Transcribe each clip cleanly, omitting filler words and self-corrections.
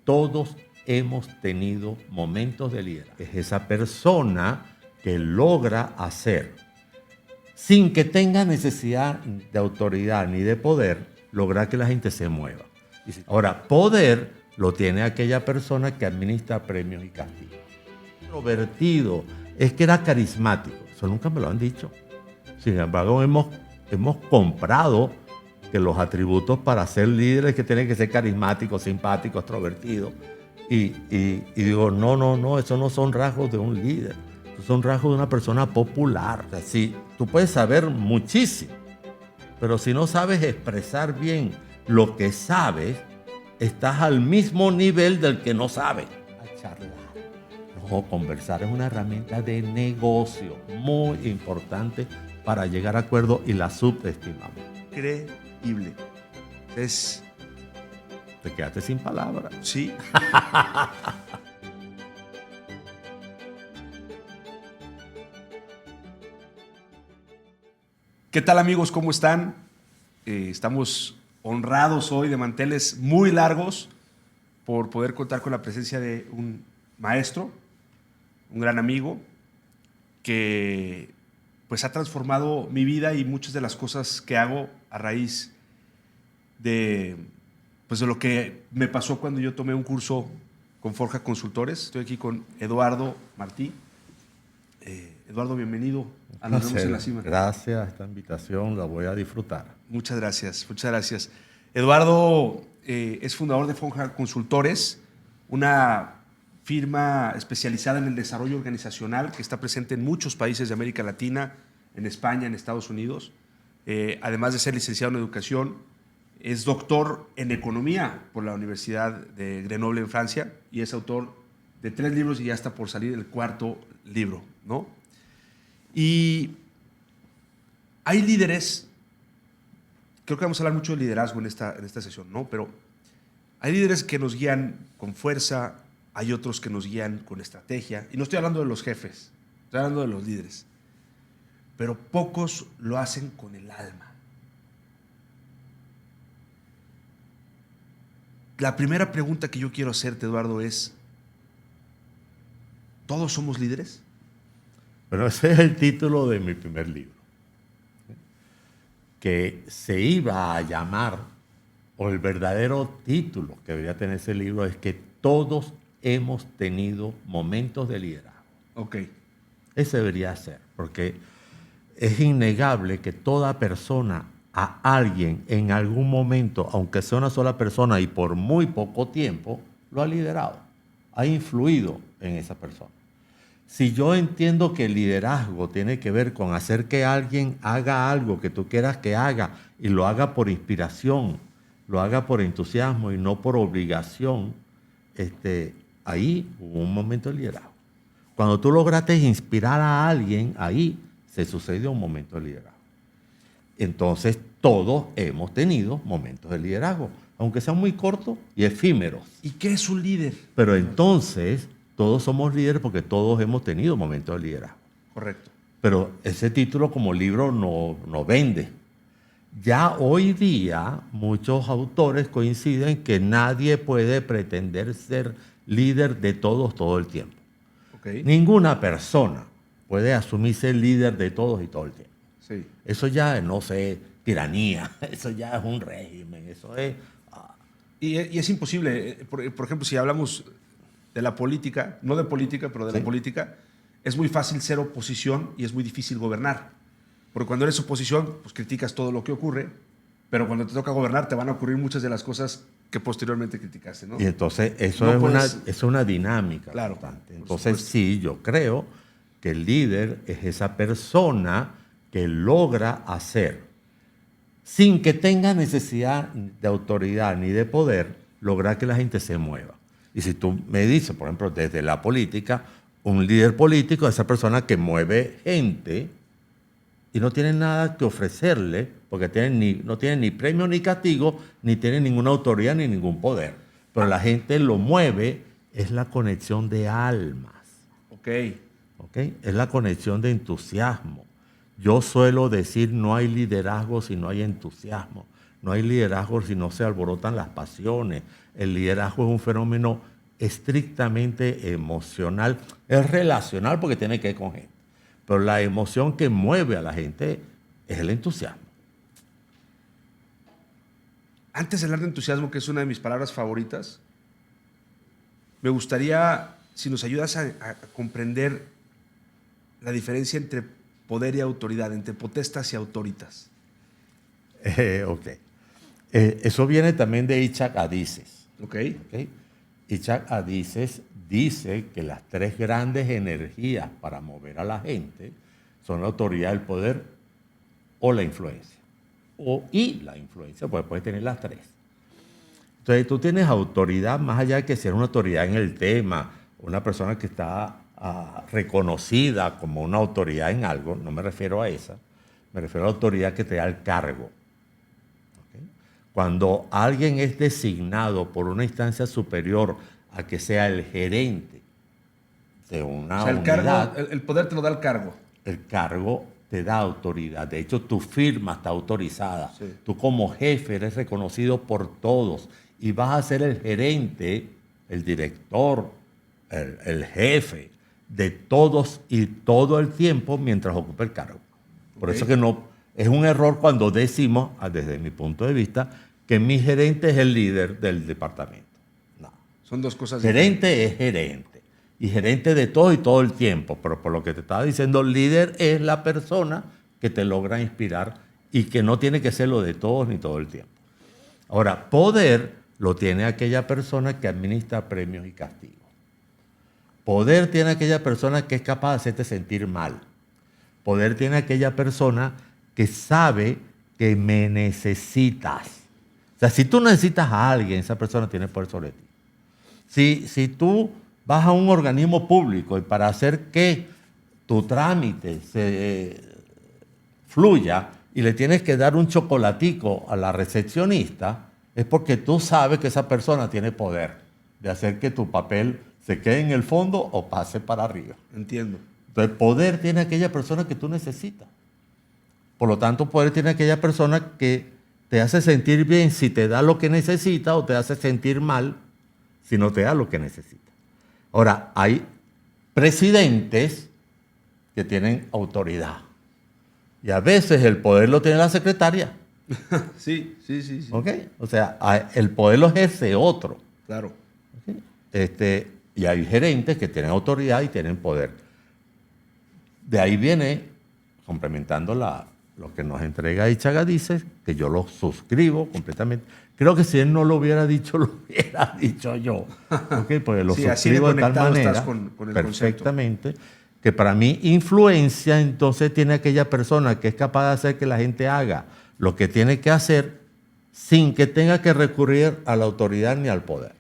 todos hemos tenido momentos de liderazgo. Es esa persona que logra hacer, sin que tenga necesidad de autoridad ni de poder, lograr que la gente se mueva. Ahora, poder lo tiene aquella persona que administra premios y castigos. Introvertido es que era carismático. Eso nunca me lo han dicho. Sin embargo, hemos comprado que los atributos para ser líderes que tienen que ser carismáticos, simpáticos, extrovertidos. Y digo, no, esos no son rasgos de un líder. Esos son rasgos de una persona popular. O sea, sí, tú puedes saber muchísimo, pero si no sabes expresar bien lo que sabes, estás al mismo nivel del que no sabe. A charlar. No, conversar es una herramienta de negocio muy importante para llegar a acuerdos y la subestimamos. Increíble. Te quedaste sin palabras. Sí. ¿Qué tal, amigos? ¿Cómo están? Estamos honrados hoy de manteles muy largos por poder contar con la presencia de un maestro, un gran amigo, que pues ha transformado mi vida y muchas de las cosas que hago a raíz de lo que me pasó cuando yo tomé un curso con Forja Consultores. Estoy aquí con Eduardo Martí. Eduardo, bienvenido a Nos Vemos en la Cima. Gracias, esta invitación la voy a disfrutar. Muchas gracias, muchas gracias. Eduardo es fundador de Forja Consultores, una firma especializada en el desarrollo organizacional que está presente en muchos países de América Latina, en España, en Estados Unidos. Además de ser licenciado en educación, es doctor en economía por la Universidad de Grenoble en Francia y es autor de 3 libros y ya está por salir el 4º libro, ¿no? Y hay líderes, creo que vamos a hablar mucho de liderazgo en esta sesión, ¿no? Pero hay líderes que nos guían con fuerza, hay otros que nos guían con estrategia. Y no estoy hablando de los jefes, estoy hablando de los líderes. Pero pocos lo hacen con el alma. La primera pregunta que yo quiero hacerte, Eduardo, es: ¿todos somos líderes? Bueno, ese es el título de mi primer libro, que se iba a llamar, o el verdadero título que debería tener ese libro es que todos hemos tenido momentos de liderazgo. Ok. Ese debería ser, porque es innegable que toda persona a alguien en algún momento, aunque sea una sola persona y por muy poco tiempo, lo ha liderado, ha influido en esa persona. Si yo entiendo que el liderazgo tiene que ver con hacer que alguien haga algo que tú quieras que haga y lo haga por inspiración, lo haga por entusiasmo y no por obligación, ahí hubo un momento de liderazgo. Cuando tú lograste inspirar a alguien, ahí se sucedió un momento de liderazgo. Entonces, todos hemos tenido momentos de liderazgo, aunque sean muy cortos y efímeros. ¿Y qué es un líder? Pero entonces, todos somos líderes porque todos hemos tenido momentos de liderazgo. Correcto. Pero ese título como libro no vende. Ya hoy día, muchos autores coinciden que nadie puede pretender ser líder de todos todo el tiempo. Okay. Ninguna persona puede asumirse líder de todos y todo el tiempo. Sí. Eso ya no sé, tiranía, eso ya es un régimen, eso es... Y es imposible. Por ejemplo, si hablamos de la política, no de política, pero de la política, es muy fácil ser oposición y es muy difícil gobernar. Porque cuando eres oposición, pues criticas todo lo que ocurre, pero cuando te toca gobernar te van a ocurrir muchas de las cosas que posteriormente criticaste, ¿no? Y entonces eso es una dinámica. Claro. Importante. Entonces sí, yo creo que el líder es esa persona que logra hacer, sin que tenga necesidad de autoridad ni de poder, lograr que la gente se mueva. Y si tú me dices, por ejemplo, desde la política, un líder político es esa persona que mueve gente y no tiene nada que ofrecerle, porque no tiene ni premio ni castigo, ni tiene ninguna autoridad ni ningún poder. Pero la gente lo mueve, es la conexión de almas. Ok. Es la conexión de entusiasmo. Yo suelo decir, no hay liderazgo si no hay entusiasmo. No hay liderazgo si no se alborotan las pasiones. El liderazgo es un fenómeno estrictamente emocional. Es relacional porque tiene que ver con gente. Pero la emoción que mueve a la gente es el entusiasmo. Antes de hablar de entusiasmo, que es una de mis palabras favoritas, me gustaría, si nos ayudas a comprender la diferencia entre poder y autoridad, entre potestas y autoritas. Ok. Eso viene también de Itzhak Adises. Okay. Itzhak Adises dice que las tres grandes energías para mover a la gente son la autoridad, el poder o la influencia. Y la influencia, pues puedes tener las tres. Entonces tú tienes autoridad más allá de que ser una autoridad en el tema, una persona que está reconocida como una autoridad en algo, no me refiero a esa, me refiero a la autoridad que te da el cargo. ¿Okay? Cuando alguien es designado por una instancia superior a que sea el gerente de una unidad, el poder te lo da el cargo. El cargo te da autoridad. De hecho, tu firma está autorizada. Sí. Tú como jefe eres reconocido por todos y vas a ser el gerente, el director, el jefe de todos y todo el tiempo mientras ocupe el cargo. Por eso que no es un error cuando decimos, desde mi punto de vista, que mi gerente es el líder del departamento. No. Son dos cosas Gerente diferentes. es gerente. Y gerente de todo y todo el tiempo. Pero por lo que te estaba diciendo, líder es la persona que te logra inspirar y que no tiene que ser lo de todos ni todo el tiempo. Ahora, poder lo tiene aquella persona que administra premios y castigos. Poder tiene aquella persona que es capaz de hacerte sentir mal. Poder tiene aquella persona que sabe que me necesitas. O sea, si tú necesitas a alguien, esa persona tiene poder sobre ti. Si tú vas a un organismo público y para hacer que tu trámite se fluya y le tienes que dar un chocolatico a la recepcionista, es porque tú sabes que esa persona tiene poder de hacer que tu papel se quede en el fondo o pase para arriba. Entiendo. Entonces, poder tiene aquella persona que tú necesitas. Por lo tanto, poder tiene aquella persona que te hace sentir bien si te da lo que necesita o te hace sentir mal si no te da lo que necesita. Ahora, hay presidentes que tienen autoridad. Y a veces el poder lo tiene la secretaria. Sí. ¿Ok? O sea, el poder lo ejerce otro. Claro. ¿Ok? Y hay gerentes que tienen autoridad y tienen poder. De ahí viene, complementando lo que nos entrega Itzhak Adises, que yo lo suscribo completamente. Creo que si él no lo hubiera dicho, lo hubiera dicho yo. ¿Okay? Porque lo suscribo de tal manera, con el perfectamente, concepto. Que para mí influencia entonces tiene aquella persona que es capaz de hacer que la gente haga lo que tiene que hacer sin que tenga que recurrir a la autoridad ni al poder.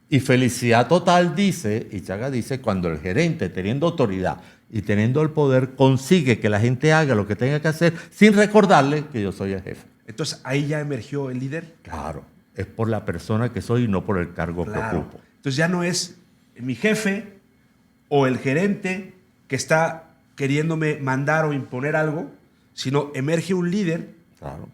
Y felicidad total, dice, Itzhak dice, cuando el gerente, teniendo autoridad y teniendo el poder, consigue que la gente haga lo que tenga que hacer sin recordarle que yo soy el jefe. Entonces, ahí ya emergió el líder. Claro, es por la persona que soy y no por el cargo que ocupo. Entonces ya no es mi jefe o el gerente que está queriéndome mandar o imponer algo, sino emerge un líder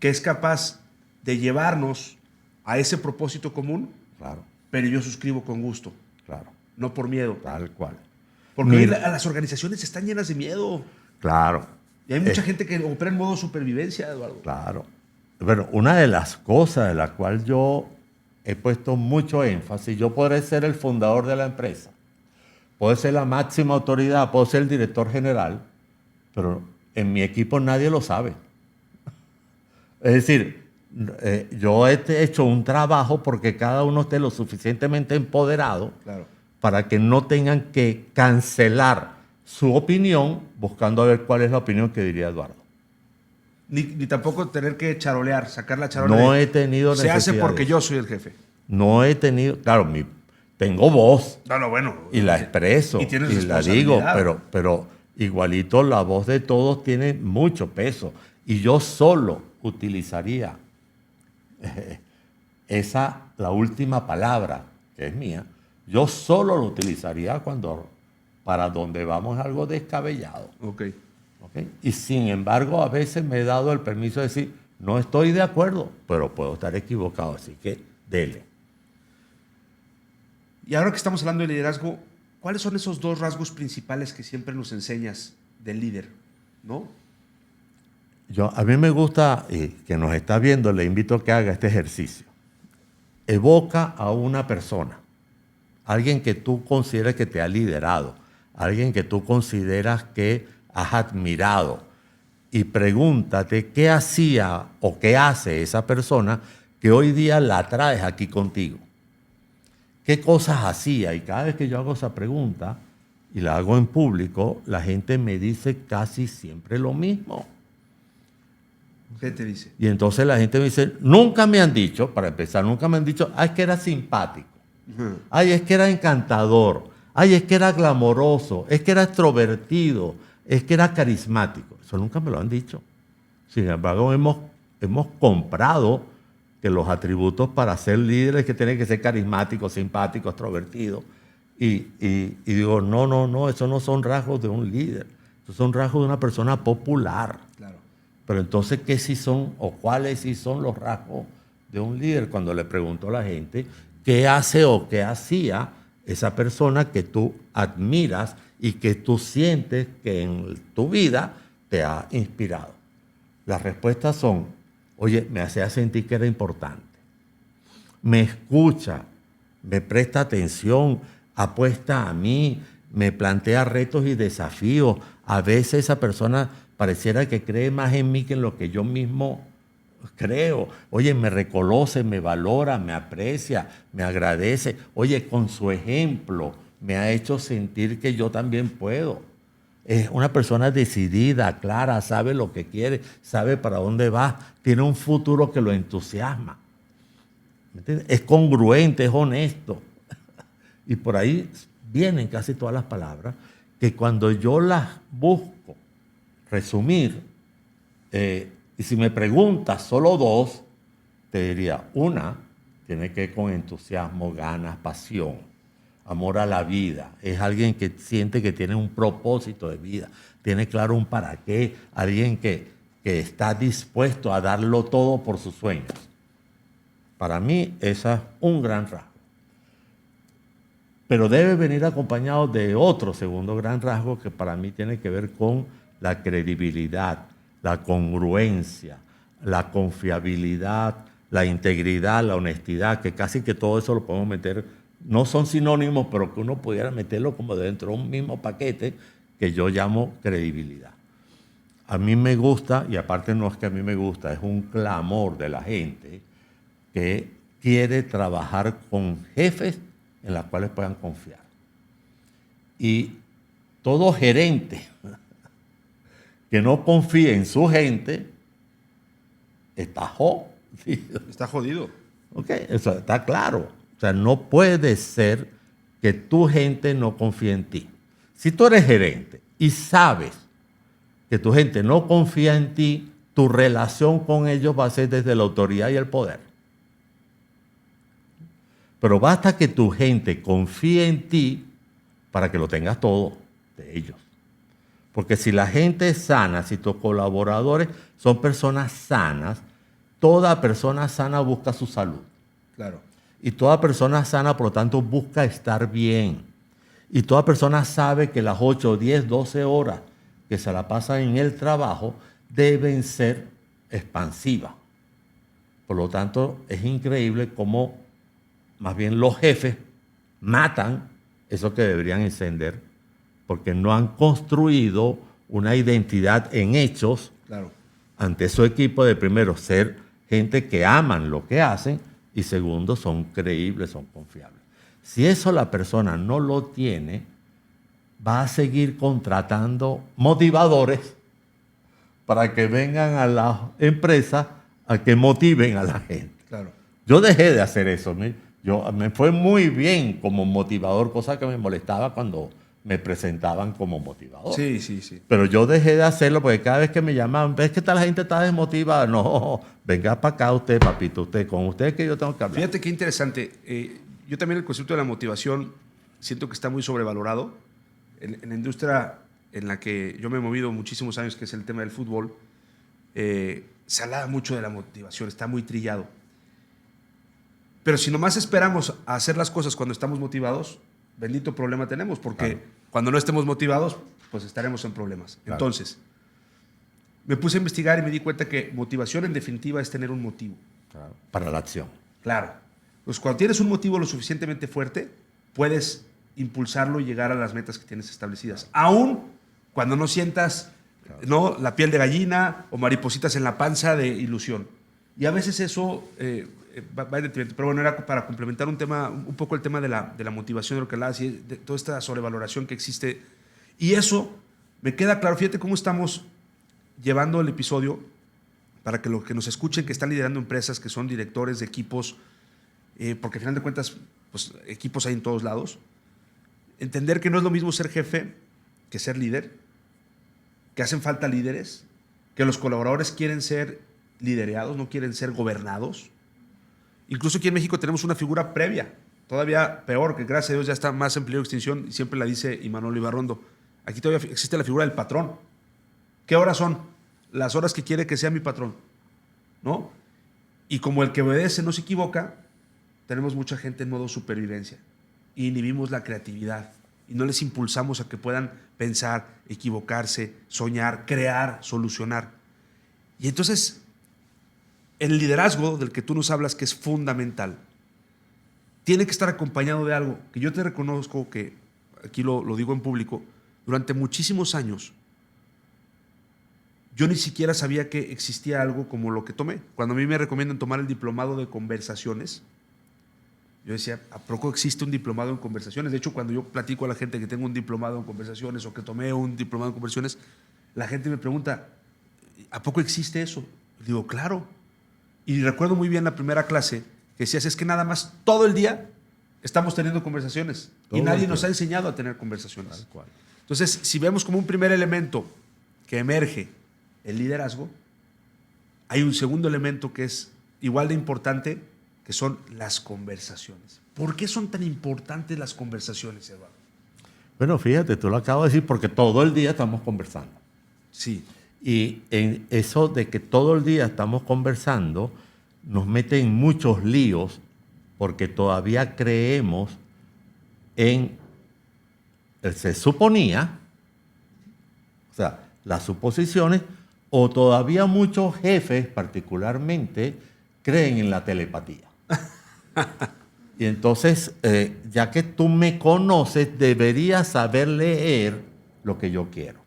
que es capaz de llevarnos a ese propósito común. Claro. Pero yo suscribo con gusto. Claro. No por miedo. Tal cual. Porque hoy las organizaciones están llenas de miedo. Claro. Y hay mucha gente que opera en modo supervivencia, Eduardo. Claro. Bueno, una de las cosas de la cual yo he puesto mucho énfasis, yo podré ser el fundador de la empresa, puedo ser la máxima autoridad, puedo ser el director general, pero en mi equipo nadie lo sabe. Es decir, yo he hecho un trabajo porque cada uno esté lo suficientemente empoderado para que no tengan que cancelar su opinión buscando a ver cuál es la opinión que diría Eduardo. Ni tampoco tener que charolear, sacar la charola. No he tenido necesidad. Se hace porque yo soy el jefe. No he tenido, claro, tengo voz. No, bueno. Y la expreso. Y la digo, pero igualito la voz de todos tiene mucho peso. Y yo solo utilizaría la última palabra, que es mía, yo solo lo utilizaría para donde vamos algo descabellado. Ok. Y sin embargo, a veces me he dado el permiso de decir, No estoy de acuerdo, pero puedo estar equivocado, así que dele. Y ahora que estamos hablando de liderazgo, ¿cuáles son esos 2 rasgos principales que siempre nos enseñas del líder? ¿No? A mí me gusta, y que nos está viendo, le invito a que haga este ejercicio. Evoca a una persona, alguien que tú consideres que te ha liderado, alguien que tú consideras que has admirado, y pregúntate qué hacía o qué hace esa persona que hoy día la traes aquí contigo. ¿Qué cosas hacía? Y cada vez que yo hago esa pregunta y la hago en público, la gente me dice casi siempre lo mismo. ¿Qué te dice? Y entonces la gente me dice, nunca me han dicho, para empezar, nunca me han dicho, ay, es que era simpático, ay, es que era encantador, ay, es que era glamoroso, es que era extrovertido, es que era carismático. Eso nunca me lo han dicho. Sin embargo, hemos comprado que los atributos para ser líderes que tienen que ser carismáticos, simpáticos, extrovertidos. Y digo, no, esos no son rasgos de un líder. Esos son rasgos de una persona popular. Claro. Pero entonces, ¿qué sí son o cuáles sí son los rasgos de un líder? Cuando le pregunto a la gente, ¿qué hace o qué hacía esa persona que tú admiras y que tú sientes que en tu vida te ha inspirado? Las respuestas son, oye, me hacía sentir que era importante, me escucha, me presta atención, apuesta a mí, me plantea retos y desafíos. A veces esa persona pareciera que cree más en mí que en lo que yo mismo creo. Oye, me reconoce, me valora, me aprecia, me agradece. Oye, con su ejemplo me ha hecho sentir que yo también puedo. Es una persona decidida, clara, sabe lo que quiere, sabe para dónde va, tiene un futuro que lo entusiasma. ¿Me entiendes? Es congruente, es honesto. Y por ahí vienen casi todas las palabras que cuando yo las busco resumir, y si me preguntas solo 2, te diría, una tiene que ver con entusiasmo, ganas, pasión, amor a la vida. Es alguien que siente que tiene un propósito de vida, tiene claro un para qué, alguien que está dispuesto a darlo todo por sus sueños. Para mí, ese es un gran rasgo. Pero debe venir acompañado de otro segundo gran rasgo que para mí tiene que ver con la credibilidad, la congruencia, la confiabilidad, la integridad, la honestidad, que casi que todo eso lo podemos meter, no son sinónimos, pero que uno pudiera meterlo como dentro de un mismo paquete que yo llamo credibilidad. A mí me gusta, y aparte no es que a mí me gusta, es un clamor de la gente que quiere trabajar con jefes en los cuales puedan confiar. Y todo gerente que no confíe en su gente está jodido. Está jodido. Ok, eso está claro. O sea, no puede ser que tu gente no confíe en ti. Si tú eres gerente y sabes que tu gente no confía en ti, tu relación con ellos va a ser desde la autoridad y el poder. Pero basta que tu gente confíe en ti para que lo tengas todo de ellos. Porque si la gente es sana, si tus colaboradores son personas sanas, toda persona sana busca su salud. Claro. Y toda persona sana, por lo tanto, busca estar bien. Y toda persona sabe que las 8, 10, 12 horas que se la pasan en el trabajo deben ser expansivas. Por lo tanto, es increíble cómo más bien los jefes matan eso que deberían encender porque no han construido una identidad en hechos Claro. ante su equipo de primero ser gente que aman lo que hacen y segundo son creíbles, son confiables. Si eso la persona no lo tiene, va a seguir contratando motivadores para que vengan a la empresa a que motiven a la gente. Claro. Yo dejé de hacer eso. Me fue muy bien como motivador, cosa que me molestaba cuando me presentaban como motivador. Sí, sí, sí. Pero yo dejé de hacerlo porque cada vez que me llamaban, ¿ves que la gente está desmotivada? No, venga para acá usted, papito, con usted que yo tengo que hablar. Fíjate qué interesante. Yo también el concepto de la motivación siento que está muy sobrevalorado. En la industria en la que yo me he movido muchísimos años, que es el tema del fútbol, se habla mucho de la motivación, está muy trillado. Pero si nomás esperamos a hacer las cosas cuando estamos motivados, bendito problema tenemos, porque claro, cuando no estemos motivados, pues estaremos en problemas. Claro. Entonces, me puse a investigar y me di cuenta que motivación en definitiva es tener un motivo. Claro. Para la acción. Claro. Pues cuando tienes un motivo lo suficientemente fuerte, puedes impulsarlo y llegar a las metas que tienes establecidas. Aún cuando no sientas, claro, ¿no?, la piel de gallina o maripositas en la panza de ilusión. Y a veces eso va en detrimento. Pero bueno, era para complementar un poco el tema de la motivación, de lo que hablabas, y de toda esta sobrevaloración que existe. Y eso me queda claro. Fíjate cómo estamos llevando el episodio para que los que nos escuchen, que están liderando empresas, que son directores de equipos, porque al final de cuentas, pues, equipos hay en todos lados, entender que no es lo mismo ser jefe que ser líder, que hacen falta líderes, que los colaboradores quieren ser liderados, no quieren ser gobernados. Incluso aquí en México tenemos una figura previa, todavía peor, que gracias a Dios ya está más en peligro de extinción, y siempre la dice Imanol Ibarrondo. Aquí todavía existe la figura del patrón. ¿Qué horas son? Las horas que quiere que sea mi patrón, ¿no? Y como el que obedece no se equivoca, tenemos mucha gente en modo supervivencia. Y inhibimos la creatividad. Y no les impulsamos a que puedan pensar, equivocarse, soñar, crear, solucionar. Y entonces, el liderazgo del que tú nos hablas, que es fundamental, tiene que estar acompañado de algo que yo te reconozco, que aquí lo digo en público, durante muchísimos años, yo ni siquiera sabía que existía algo como lo que tomé. Cuando a mí me recomiendan tomar el diplomado de conversaciones, yo decía, ¿a poco existe un diplomado en conversaciones? De hecho, cuando yo platico a la gente que tengo un diplomado en conversaciones o que tomé un diplomado en conversaciones, la gente me pregunta, ¿a poco existe eso? Y digo, claro. Y recuerdo muy bien la primera clase que decías, es que nada más todo el día estamos teniendo conversaciones y nadie nos ha enseñado a tener conversaciones. Tal cual. Entonces, si vemos como un primer elemento que emerge el liderazgo, hay un segundo elemento que es igual de importante, que son las conversaciones. ¿Por qué son tan importantes las conversaciones, Eduardo? Bueno, fíjate, tú lo acabas de decir, porque todo el día estamos conversando. Sí. Y en eso de que todo el día estamos conversando, nos mete en muchos líos, porque todavía creemos en, se suponía, o sea, las suposiciones, o todavía muchos jefes particularmente creen en la telepatía. Y entonces, ya que tú me conoces, deberías saber leer lo que yo quiero.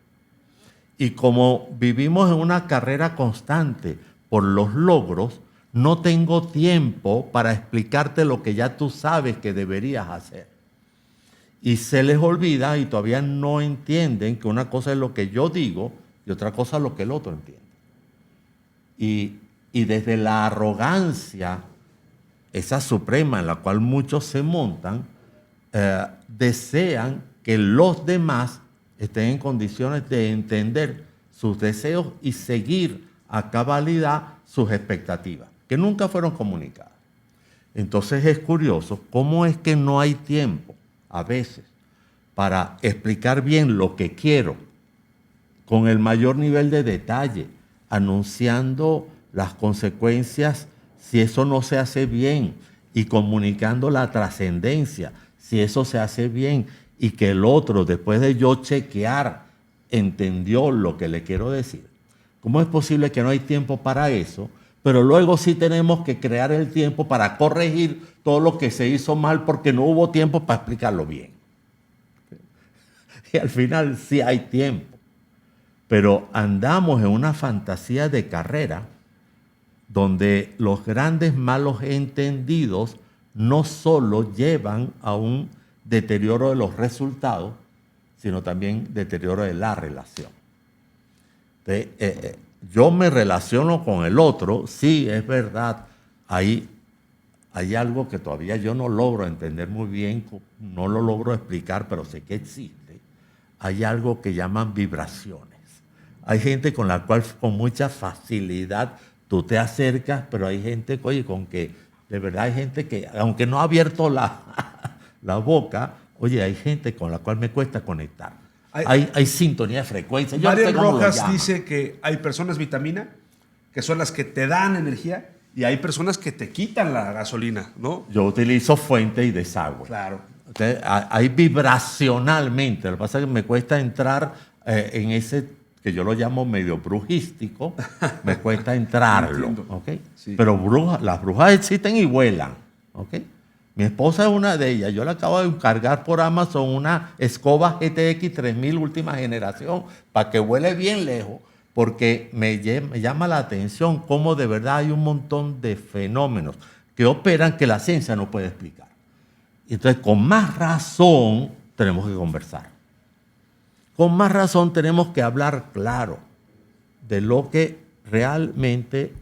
Y como vivimos en una carrera constante por los logros, no tengo tiempo para explicarte lo que ya tú sabes que deberías hacer. Y se les olvida y todavía no entienden que una cosa es lo que yo digo y otra cosa es lo que el otro entiende. Y desde la arrogancia, esa suprema en la cual muchos se montan, desean que los demás estén en condiciones de entender sus deseos y seguir a cabalidad sus expectativas, que nunca fueron comunicadas. Entonces es curioso cómo es que no hay tiempo, a veces, para explicar bien lo que quiero, con el mayor nivel de detalle, anunciando las consecuencias si eso no se hace bien y comunicando la trascendencia si eso se hace bien y que el otro, después de yo chequear, entendió lo que le quiero decir. ¿Cómo es posible que no hay tiempo para eso? Pero luego sí tenemos que crear el tiempo para corregir todo lo que se hizo mal porque no hubo tiempo para explicarlo bien. Y al final sí hay tiempo. Pero andamos en una fantasía de carrera donde los grandes malos entendidos no solo llevan a un deterioro de los resultados, sino también deterioro de la relación. Entonces, yo me relaciono con el otro, sí, es verdad, hay algo que todavía yo no logro entender muy bien, no lo logro explicar, pero sé que existe. Hay algo que llaman vibraciones. Hay gente con la cual con mucha facilidad tú te acercas, pero hay gente, oye, con que de verdad hay gente que, aunque no ha abierto la boca, oye, hay gente con la cual me cuesta conectar. Hay sintonía de frecuencia. Mariel Rojas dice que hay personas vitamina que son las que te dan energía, y hay personas que te quitan la gasolina, ¿no? Yo utilizo fuente y desagüe. Claro. Entonces, hay vibracionalmente, lo que pasa es que me cuesta entrar en ese, que yo lo llamo medio brujístico, me cuesta entrarlo. Entiendo. ¿Okay? Sí. Pero las brujas existen y vuelan. ¿Okay? Mi esposa es una de ellas. Yo le acabo de encargar por Amazon una escoba GTX 3000 última generación para que vuele bien lejos, porque me llama la atención cómo de verdad hay un montón de fenómenos que operan que la ciencia no puede explicar. Entonces, con más razón tenemos que conversar. Con más razón tenemos que hablar claro de lo que realmente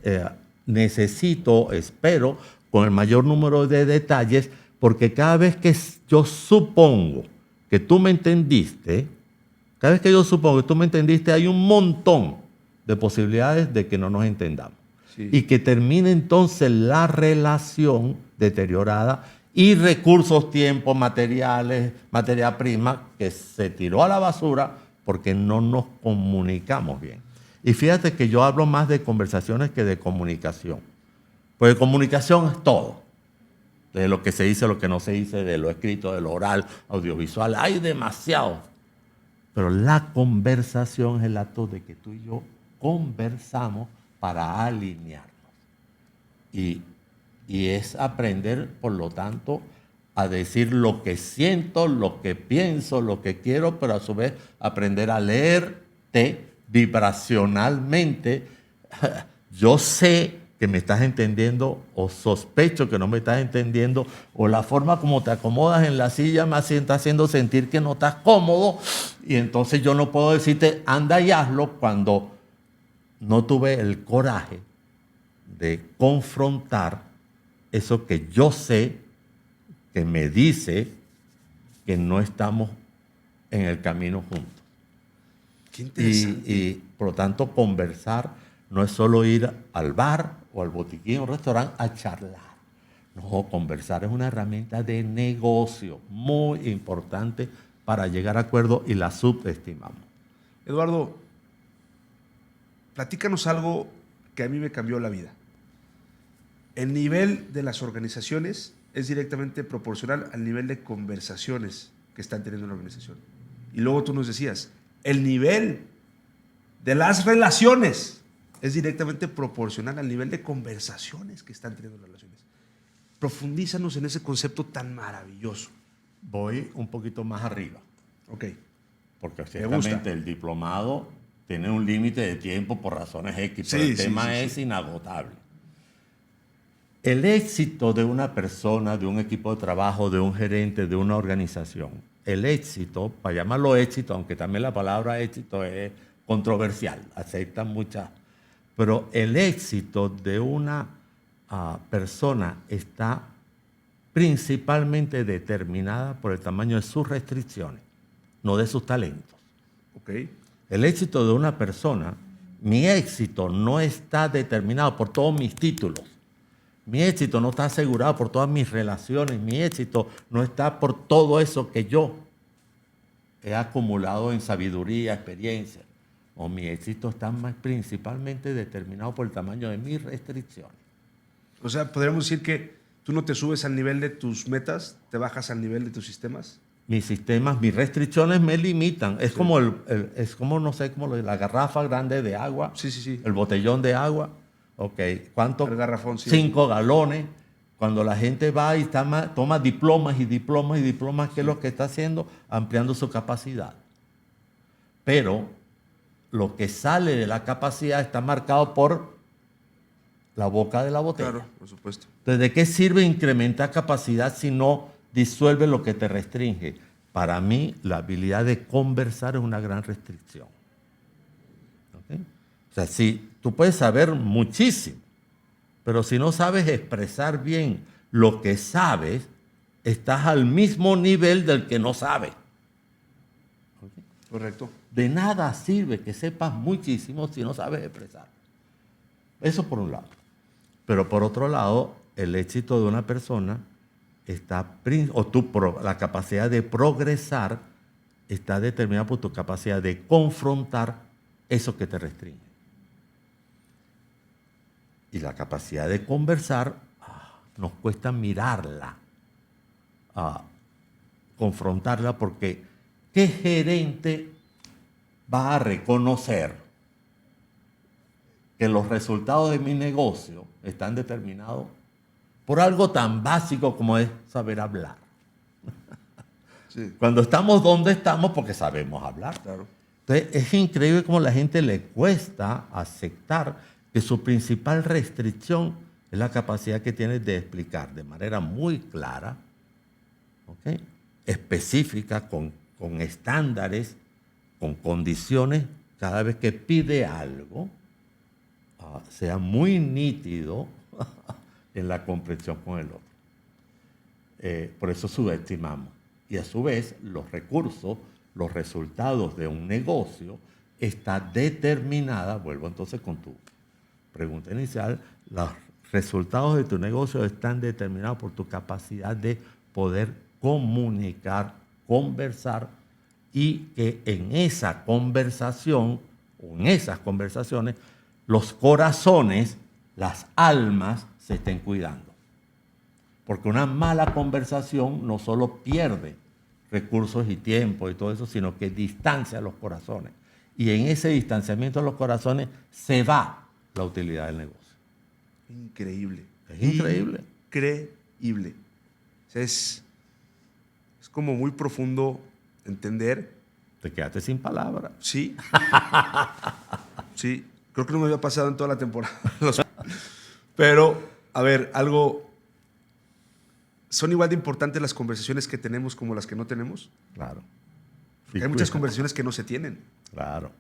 necesito, espero, con el mayor número de detalles, porque cada vez que yo supongo que tú me entendiste, hay un montón de posibilidades de que no nos entendamos. Sí. Y que termine entonces la relación deteriorada y recursos, tiempos, materiales, materia prima, que se tiró a la basura porque no nos comunicamos bien. Y fíjate que yo hablo más de conversaciones que de comunicación. Porque comunicación es todo. De lo que se dice, lo que no se dice, de lo escrito, de lo oral, audiovisual. Hay demasiado. Pero la conversación es el acto de que tú y yo conversamos para alinearnos. Y es aprender, por lo tanto, a decir lo que siento, lo que pienso, lo que quiero, pero a su vez aprender a leerte vibracionalmente. Yo sé que me estás entendiendo o sospecho que no me estás entendiendo, o la forma como te acomodas en la silla me está haciendo sentir que no estás cómodo, y entonces yo no puedo decirte anda y hazlo cuando no tuve el coraje de confrontar eso que yo sé, que me dice que no estamos en el camino juntos. Qué interesante. Y por lo tanto, conversar no es solo ir al bar o al botiquín o al restaurante a charlar. No, conversar es una herramienta de negocio muy importante para llegar a acuerdos y la subestimamos. Eduardo, platícanos algo que a mí me cambió la vida. El nivel de las organizaciones es directamente proporcional al nivel de conversaciones que están teniendo la organización. Y luego tú nos decías, el nivel de las relaciones es directamente proporcional al nivel de conversaciones que están teniendo las relaciones. Profundízanos en ese concepto tan maravilloso. Voy un poquito más arriba. Ok. Porque ciertamente el diplomado tiene un límite de tiempo por razones X, pero Sí, el tema es sí. inagotable. El éxito de una persona, de un equipo de trabajo, de un gerente, de una organización, el éxito, para llamarlo éxito, aunque también la palabra éxito es controversial, aceptan muchas, pero el éxito de una persona está principalmente determinada por el tamaño de sus restricciones, no de sus talentos. Ok. El éxito de una persona, mi éxito no está determinado por todos mis títulos. Mi éxito no está asegurado por todas mis relaciones. Mi éxito no está por todo eso que yo he acumulado en sabiduría, experiencia. O mi éxito está principalmente determinado por el tamaño de mis restricciones. O sea, podríamos decir que tú no te subes al nivel de tus metas, te bajas al nivel de tus sistemas. Mis sistemas, mis restricciones me limitan. Es como no sé, como la garrafa grande de agua. Sí. El botellón de agua. Ok, ¿cuánto? El garrafón, sí. 5 galones. Cuando la gente va y toma diplomas y diplomas y diplomas, ¿qué es lo que está haciendo? Ampliando su capacidad. Pero lo que sale de la capacidad está marcado por la boca de la botella. Claro, por supuesto. Entonces, ¿de qué sirve incrementar capacidad si no disuelve lo que te restringe? Para mí, la habilidad de conversar es una gran restricción. ¿Okay? O sea, si tú puedes saber muchísimo, pero si no sabes expresar bien lo que sabes, estás al mismo nivel del que no sabe. ¿Okay? Correcto. De nada sirve que sepas muchísimo si no sabes expresar. Eso por un lado. Pero por otro lado, el éxito de una persona la capacidad de progresar está determinada por tu capacidad de confrontar eso que te restringe. Y la capacidad de conversar nos cuesta mirarla, confrontarla, porque ¿qué gerente va a reconocer que los resultados de mi negocio están determinados por algo tan básico como es saber hablar? Sí. Cuando estamos donde estamos porque sabemos hablar. Claro. Entonces, es increíble cómo a la gente le cuesta aceptar que su principal restricción es la capacidad que tiene de explicar de manera muy clara, ¿okay?, específica, con estándares, con condiciones, cada vez que pide algo, sea muy nítido en la comprensión con el otro. Por eso subestimamos. Y a su vez, los recursos, los resultados de un negocio está determinada, vuelvo entonces con tu pregunta inicial, los resultados de tu negocio están determinados por tu capacidad de poder comunicar, conversar, y que en esa conversación, o en esas conversaciones, los corazones, las almas se estén cuidando. Porque una mala conversación no solo pierde recursos y tiempo y todo eso, sino que distancia los corazones. Y en ese distanciamiento de los corazones se va la utilidad del negocio. Increíble. Es increíble. Increíble. O sea, es como muy profundo entender. Te quedaste sin palabras. Sí. Sí. Creo que no me había pasado en toda la temporada. Pero, a ver, ¿son igual de importantes las conversaciones que tenemos como las que no tenemos? Claro. Hay muchas conversaciones que no se tienen. Claro.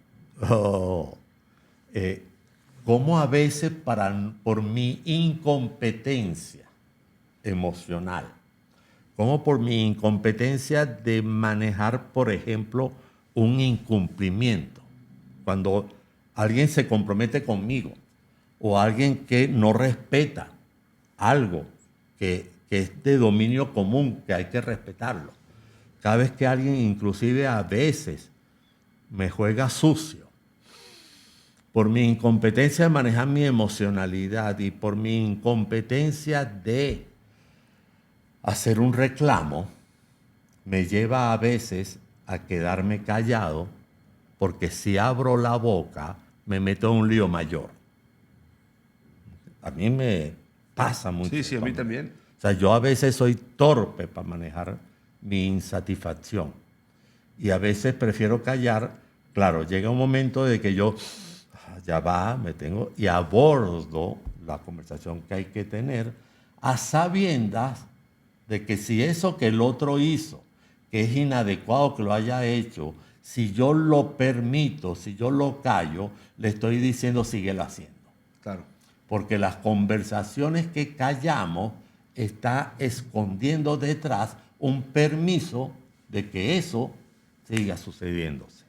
Como a veces por mi incompetencia emocional, como por mi incompetencia de manejar, por ejemplo, un incumplimiento. Cuando alguien se compromete conmigo o alguien que no respeta algo que es de dominio común, que hay que respetarlo. Cada vez que alguien, inclusive a veces, me juega sucio, por mi incompetencia de manejar mi emocionalidad y por mi incompetencia de hacer un reclamo, me lleva a veces a quedarme callado, porque si abro la boca me meto en un lío mayor. A mí me pasa mucho. Sí, a mí también. O sea, yo a veces soy torpe para manejar mi insatisfacción y a veces prefiero callar. Claro, llega un momento de que yo ya va, y abordo la conversación que hay que tener a sabiendas de que si eso que el otro hizo, que es inadecuado que lo haya hecho, si yo lo permito, si yo lo callo, le estoy diciendo síguelo haciendo. Claro. Porque las conversaciones que callamos está escondiendo detrás un permiso de que eso siga sucediéndose.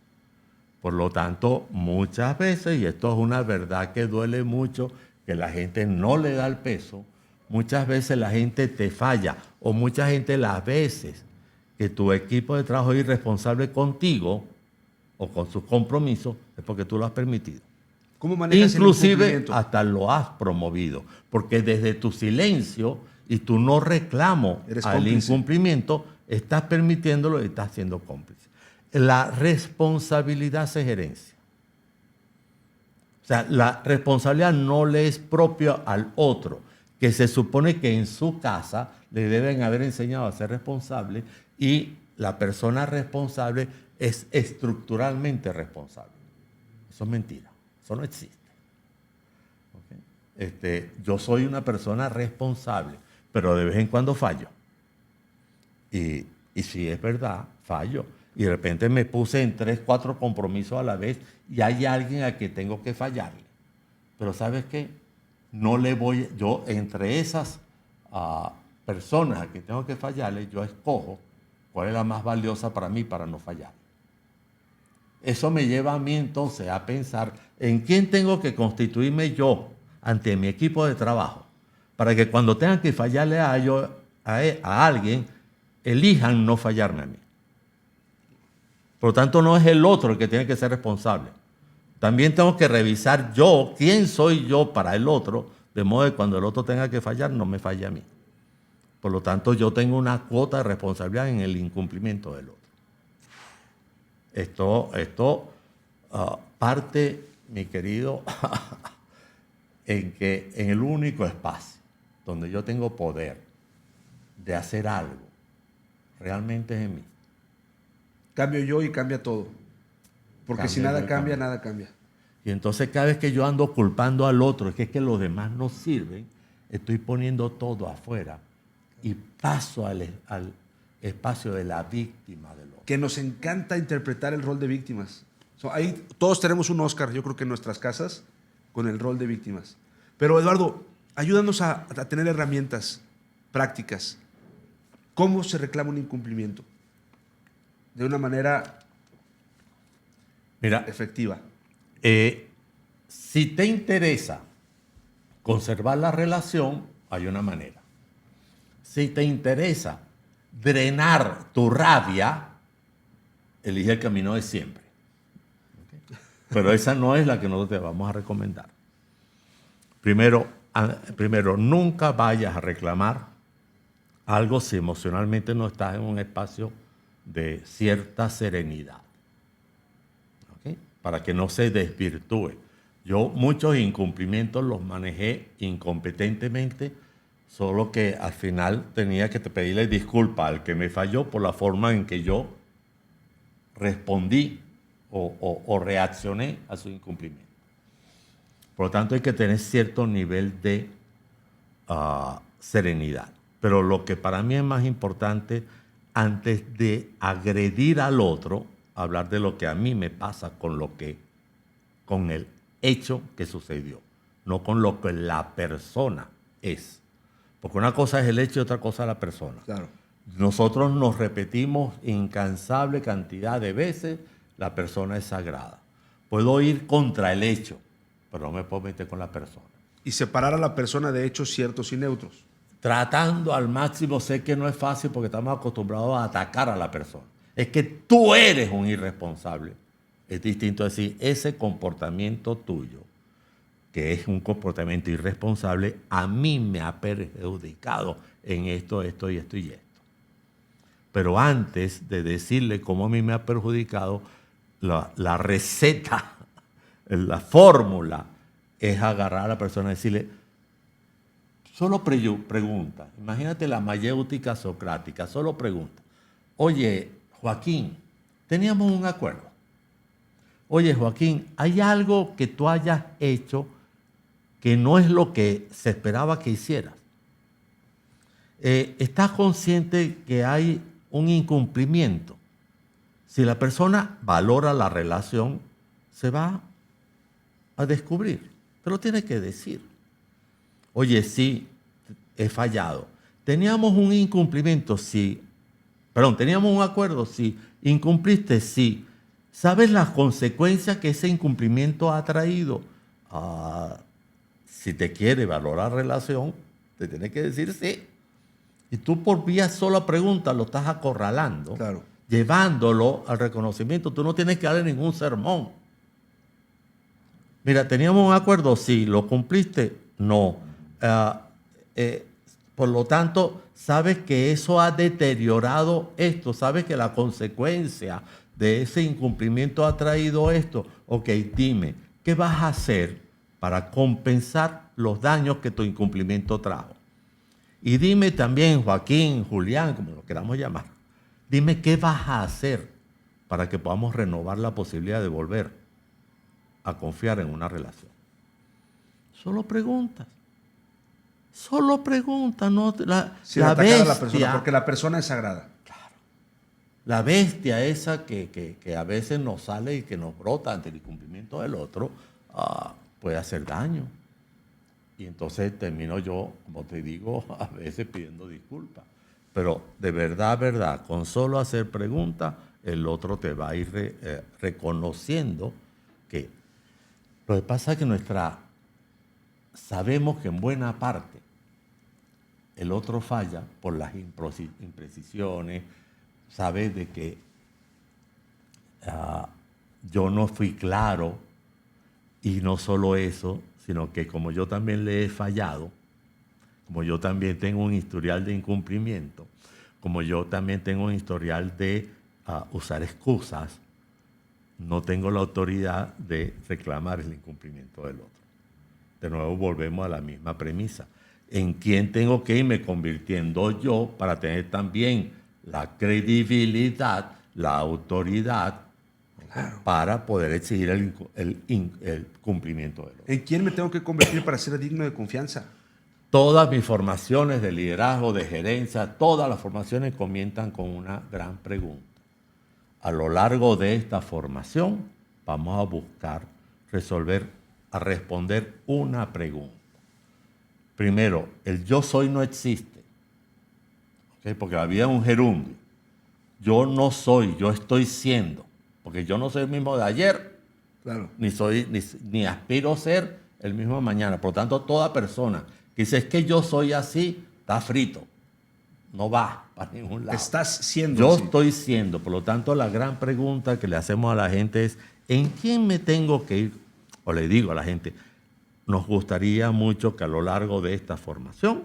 Por lo tanto, muchas veces, y esto es una verdad que duele mucho, que la gente no le da el peso, muchas veces la gente te falla, o mucha gente las veces que tu equipo de trabajo es irresponsable contigo o con sus compromisos, es porque tú lo has permitido. ¿Cómo manejas Inclusive el incumplimiento? hasta lo has promovido, porque desde tu silencio y tu no reclamo al incumplimiento, estás permitiéndolo y estás siendo cómplice. La responsabilidad se gerencia. O sea, la responsabilidad no le es propia al otro, que se supone que en su casa le deben haber enseñado a ser responsable, y la persona responsable es estructuralmente responsable. Eso es mentira. Eso no existe. ¿Okay? Yo soy una persona responsable, pero de vez en cuando fallo. Y si es verdad, fallo. Y de repente me puse en 3, 4 compromisos a la vez y hay alguien a quien tengo que fallarle. Pero ¿sabes qué? No le voy, yo entre esas personas a quien tengo que fallarle, yo escojo cuál es la más valiosa para mí para no fallar. Eso me lleva a mí entonces a pensar en quién tengo que constituirme yo ante mi equipo de trabajo para que cuando tengan que fallarle a alguien, elijan no fallarme a mí. Por lo tanto, no es el otro el que tiene que ser responsable. También tengo que revisar yo quién soy yo para el otro, de modo que cuando el otro tenga que fallar, no me falle a mí. Por lo tanto, yo tengo una cuota de responsabilidad en el incumplimiento del otro. Esto parte, mi querido, en que en el único espacio donde yo tengo poder de hacer algo, realmente es en mí. Cambio yo y cambia todo. Porque si nada cambia, nada cambia. Y entonces cada vez que yo ando culpando al otro, es que los demás no sirven, estoy poniendo todo afuera y paso al espacio de la víctima del otro. Que nos encanta interpretar el rol de víctimas. Ahí todos tenemos un Oscar, yo creo que en nuestras casas, con el rol de víctimas. Pero Eduardo, ayúdanos a tener herramientas prácticas. ¿Cómo se reclama un incumplimiento? De una manera efectiva. Si te interesa conservar la relación, hay una manera. Si te interesa drenar tu rabia, elige el camino de siempre. ¿Okay? Pero esa no es la que nosotros te vamos a recomendar. Primero, nunca vayas a reclamar algo si emocionalmente no estás en un espacio de cierta serenidad. ¿Okay? Para que no se desvirtúe. Yo muchos incumplimientos los manejé incompetentemente, solo que al final tenía que pedirle disculpas al que me falló por la forma en que yo respondí o reaccioné a su incumplimiento. Por lo tanto, hay que tener cierto nivel de serenidad. Pero lo que para mí es más importante, antes de agredir al otro, hablar de lo que a mí me pasa con el hecho que sucedió, no con lo que la persona es. Porque una cosa es el hecho y otra cosa es la persona. Claro. Nosotros nos repetimos incansable cantidad de veces, la persona es sagrada. Puedo ir contra el hecho, pero no me puedo meter con la persona. Y separar a la persona de hechos ciertos y neutros. Tratando al máximo, sé que no es fácil porque estamos acostumbrados a atacar a la persona. Es que tú eres un irresponsable. Es distinto decir, ese comportamiento tuyo, que es un comportamiento irresponsable, a mí me ha perjudicado en esto, esto y esto y esto. Pero antes de decirle cómo a mí me ha perjudicado, la receta, la fórmula, es agarrar a la persona y decirle, solo pregunta, imagínate la mayéutica socrática, solo pregunta, oye, Joaquín, teníamos un acuerdo. Oye, Joaquín, ¿hay algo que tú hayas hecho que no es lo que se esperaba que hicieras? ¿Estás consciente que hay un incumplimiento? Si la persona valora la relación, se va a descubrir. Te lo tiene que decir. Oye, sí, he fallado. Teníamos un incumplimiento, sí. Perdón, teníamos un acuerdo, sí. Incumpliste, sí. ¿Sabes las consecuencias que ese incumplimiento ha traído? Si te quiere valorar la relación, te tiene que decir sí. Y tú por vía sola pregunta lo estás acorralando, claro, llevándolo al reconocimiento. Tú no tienes que darle ningún sermón. Mira, ¿teníamos un acuerdo? Sí. ¿Lo cumpliste? No. Por lo tanto, sabes que eso ha deteriorado esto. Sabes que la consecuencia de ese incumplimiento ha traído esto. Ok, dime, ¿qué vas a hacer para compensar los daños que tu incumplimiento trajo? Y dime también, Joaquín, Julián, como lo queramos llamar, dime qué vas a hacer para que podamos renovar la posibilidad de volver a confiar en una relación. Solo preguntas. Solo preguntas, no sin la atacar bestia, a la persona, porque la persona es sagrada. Claro. La bestia esa que a veces nos sale y que nos brota ante el incumplimiento del otro, puede hacer daño. Y entonces termino yo, como te digo, a veces pidiendo disculpas. Pero de verdad, con solo hacer preguntas, el otro te va a ir reconociendo que lo que pasa es que sabemos que en buena parte el otro falla por las imprecisiones, sabe de que yo no fui claro, y no solo eso, sino que como yo también le he fallado, como yo también tengo un historial de incumplimiento, como yo también tengo un historial de usar excusas, no tengo la autoridad de reclamar el incumplimiento del otro. De nuevo volvemos a la misma premisa. ¿En quién tengo que irme convirtiendo yo para tener también la credibilidad, la autoridad, Claro. para poder exigir el cumplimiento del otro? ¿En quién me tengo que convertir para ser digno de confianza? Todas mis formaciones de liderazgo, de gerencia, todas las formaciones comienzan con una gran pregunta. A lo largo de esta formación vamos a buscar a responder una pregunta. Primero, el yo soy no existe, ¿okay? Porque había un gerundio. Yo no soy, yo estoy siendo, porque yo no soy el mismo de ayer, Claro. ni aspiro a ser el mismo de mañana. Por lo tanto, toda persona que dice es que yo soy así, está frito, no va para ningún lado. Estás siendo Yo así. estoy siendo, por lo tanto, la gran pregunta que le hacemos a la gente es, ¿en quién me tengo que ir? O le digo a la gente, nos gustaría mucho que a lo largo de esta formación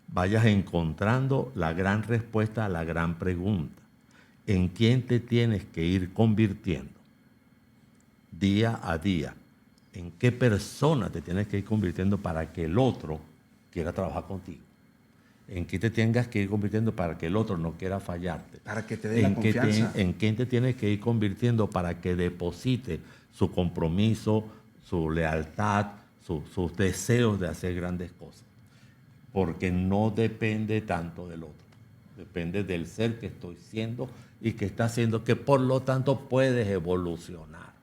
vayas encontrando la gran respuesta a la gran pregunta. ¿En quién te tienes que ir convirtiendo día a día? ¿En qué persona te tienes que ir convirtiendo para que el otro quiera trabajar contigo? ¿En qué te tengas que ir convirtiendo para que el otro no quiera fallarte? Para que te dé la ¿En confianza. en quién te tienes que ir convirtiendo para que deposite su compromiso, su lealtad, sus deseos de hacer grandes cosas? Porque no depende tanto del otro, depende del ser que estoy siendo y que está haciendo, que por lo tanto puedes evolucionar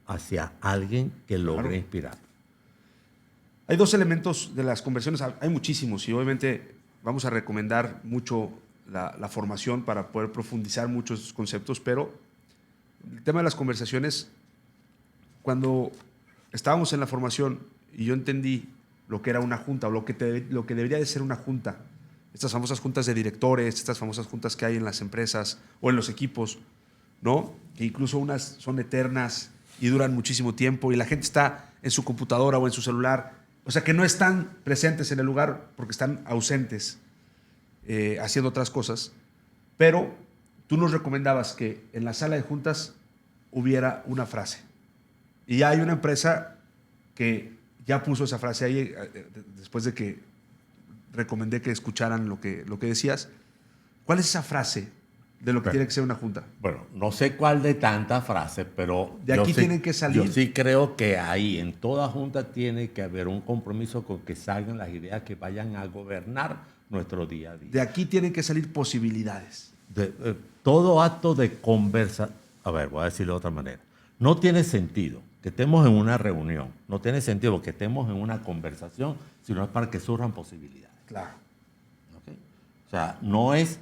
hacia alguien que logre Claro. inspirar. Hay dos elementos de las conversiones, hay muchísimos y obviamente vamos a recomendar mucho la formación para poder profundizar muchos conceptos, pero el tema de las conversaciones, cuando estábamos en la formación y yo entendí lo que era una junta o lo que debería de ser una junta, estas famosas juntas de directores, estas famosas juntas que hay en las empresas o en los equipos, ¿no? Que incluso unas son eternas y duran muchísimo tiempo y la gente está en su computadora o en su celular, o sea que no están presentes en el lugar porque están ausentes haciendo otras cosas, pero tú nos recomendabas que en la sala de juntas hubiera una frase. Y ya hay una empresa que ya puso esa frase ahí después de que recomendé que escucharan lo que decías. ¿Cuál es esa frase de lo que tiene que ser una junta? Bueno, no sé cuál de tantas frases, pero De aquí tienen que salir. Yo sí creo que ahí, en toda junta, tiene que haber un compromiso con que salgan las ideas que vayan a gobernar nuestro día a día. De aquí tienen que salir posibilidades. Todo acto de conversa, a ver, voy a decirlo de otra manera, no tiene sentido que estemos en una reunión, no tiene sentido que estemos en una conversación, sino es para que surjan posibilidades. Claro. ¿Okay? O sea, no es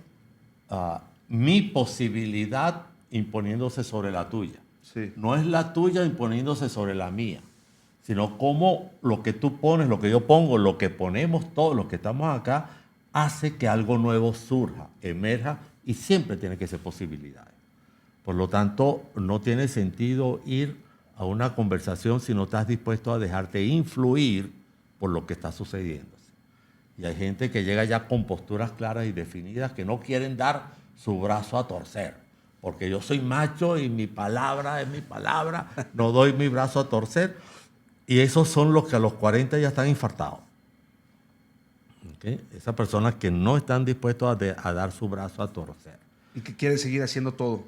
mi posibilidad imponiéndose sobre la tuya. Sí. No es la tuya imponiéndose sobre la mía, sino cómo lo que tú pones, lo que yo pongo, lo que ponemos todos los que estamos acá, hace que algo nuevo surja, emerja y siempre tiene que ser posibilidades. Por lo tanto, no tiene sentido ir a una conversación si no estás dispuesto a dejarte influir por lo que está sucediendo. Y hay gente que llega ya con posturas claras y definidas que no quieren dar su brazo a torcer. Porque yo soy macho y mi palabra es mi palabra, no doy mi brazo a torcer. Y esos son los que a los 40 ya están infartados. ¿Okay? Esas personas que no están dispuestos a dar su brazo a torcer. Y que quieren seguir haciendo todo.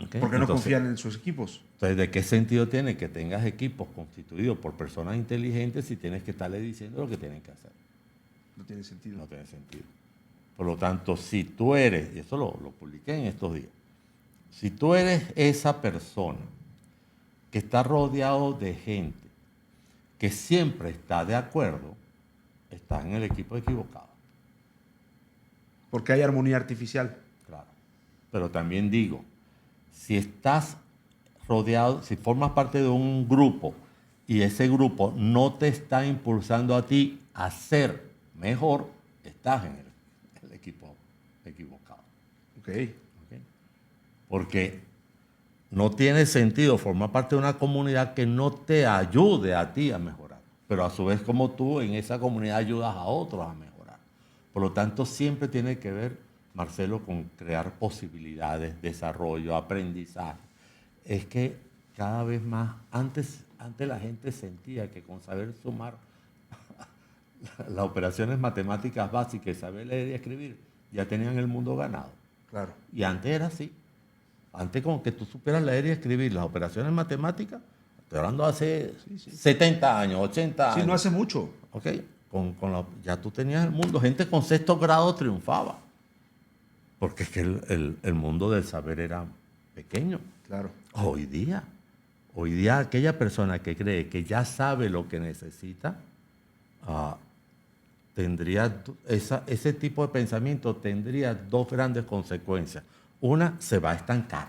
¿Okay? Porque no confían en sus equipos. Entonces, ¿de qué sentido tiene que tengas equipos constituidos por personas inteligentes si tienes que estarle diciendo lo que tienen que hacer? No tiene sentido. No tiene sentido. Por lo tanto, si tú eres, y eso lo publiqué en estos días, si tú eres esa persona que está rodeado de gente que siempre está de acuerdo, estás en el equipo equivocado. Porque hay armonía artificial. Claro. Pero también digo, si estás rodeado, si formas parte de un grupo y ese grupo no te está impulsando a ti a ser mejor, estás en el equipo equivocado. Ok. Porque no tiene sentido formar parte de una comunidad que no te ayude a ti a mejorar. Pero a su vez, como tú en esa comunidad ayudas a otros a mejorar. Por lo tanto, siempre tiene que ver, Marcelo, con crear posibilidades, desarrollo, aprendizaje. Es que cada vez más, antes la gente sentía que con saber sumar las operaciones matemáticas básicas y saber leer y escribir, ya tenían el mundo ganado. Claro. Y antes era así. Antes como que tú supieras leer y escribir las operaciones matemáticas, estoy hablando hace 70 años, 80 años. Sí, no hace mucho. Ok, ya tú tenías el mundo. Gente con sexto grado triunfaba. Porque es que el mundo del saber era pequeño. Claro. Hoy día aquella persona que cree que ya sabe lo que necesita, tendría ese tipo de pensamiento tendría dos grandes consecuencias. Una, se va a estancar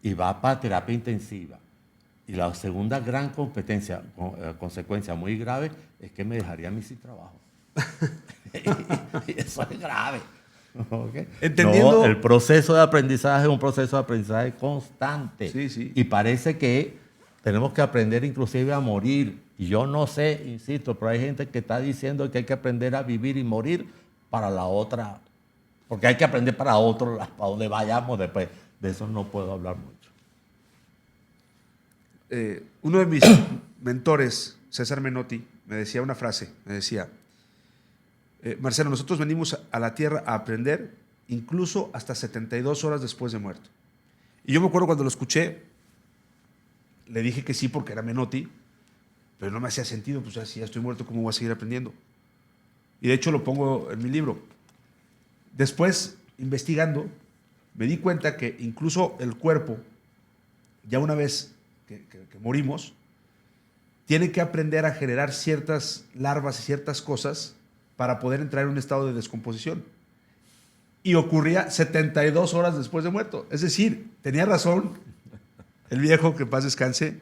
y va para terapia intensiva. Y la segunda gran consecuencia muy grave es que me dejaría a mí sin trabajo. y eso es grave. ¿Okay? Entendiendo. No, el proceso de aprendizaje es un proceso de aprendizaje constante. Sí. Y parece que tenemos que aprender inclusive a morir. Y yo no sé, insisto, pero hay gente que está diciendo que hay que aprender a vivir y morir para la otra. Porque hay que aprender para otro, para donde vayamos después. De eso no puedo hablar mucho. Uno de mis mentores, César Menotti, me decía una frase. Me decía, Marcelo, nosotros venimos a la Tierra a aprender incluso hasta 72 horas después de muerto. Y yo me acuerdo cuando lo escuché, le dije que sí porque era Menotti, pero no me hacía sentido. Pues si ya estoy muerto, ¿cómo voy a seguir aprendiendo? Y de hecho lo pongo en mi libro. Después, investigando, me di cuenta que incluso el cuerpo, ya una vez que morimos, tiene que aprender a generar ciertas larvas y ciertas cosas para poder entrar en un estado de descomposición. Y ocurría 72 horas después de muerto. Es decir, tenía razón el viejo, que en paz descanse,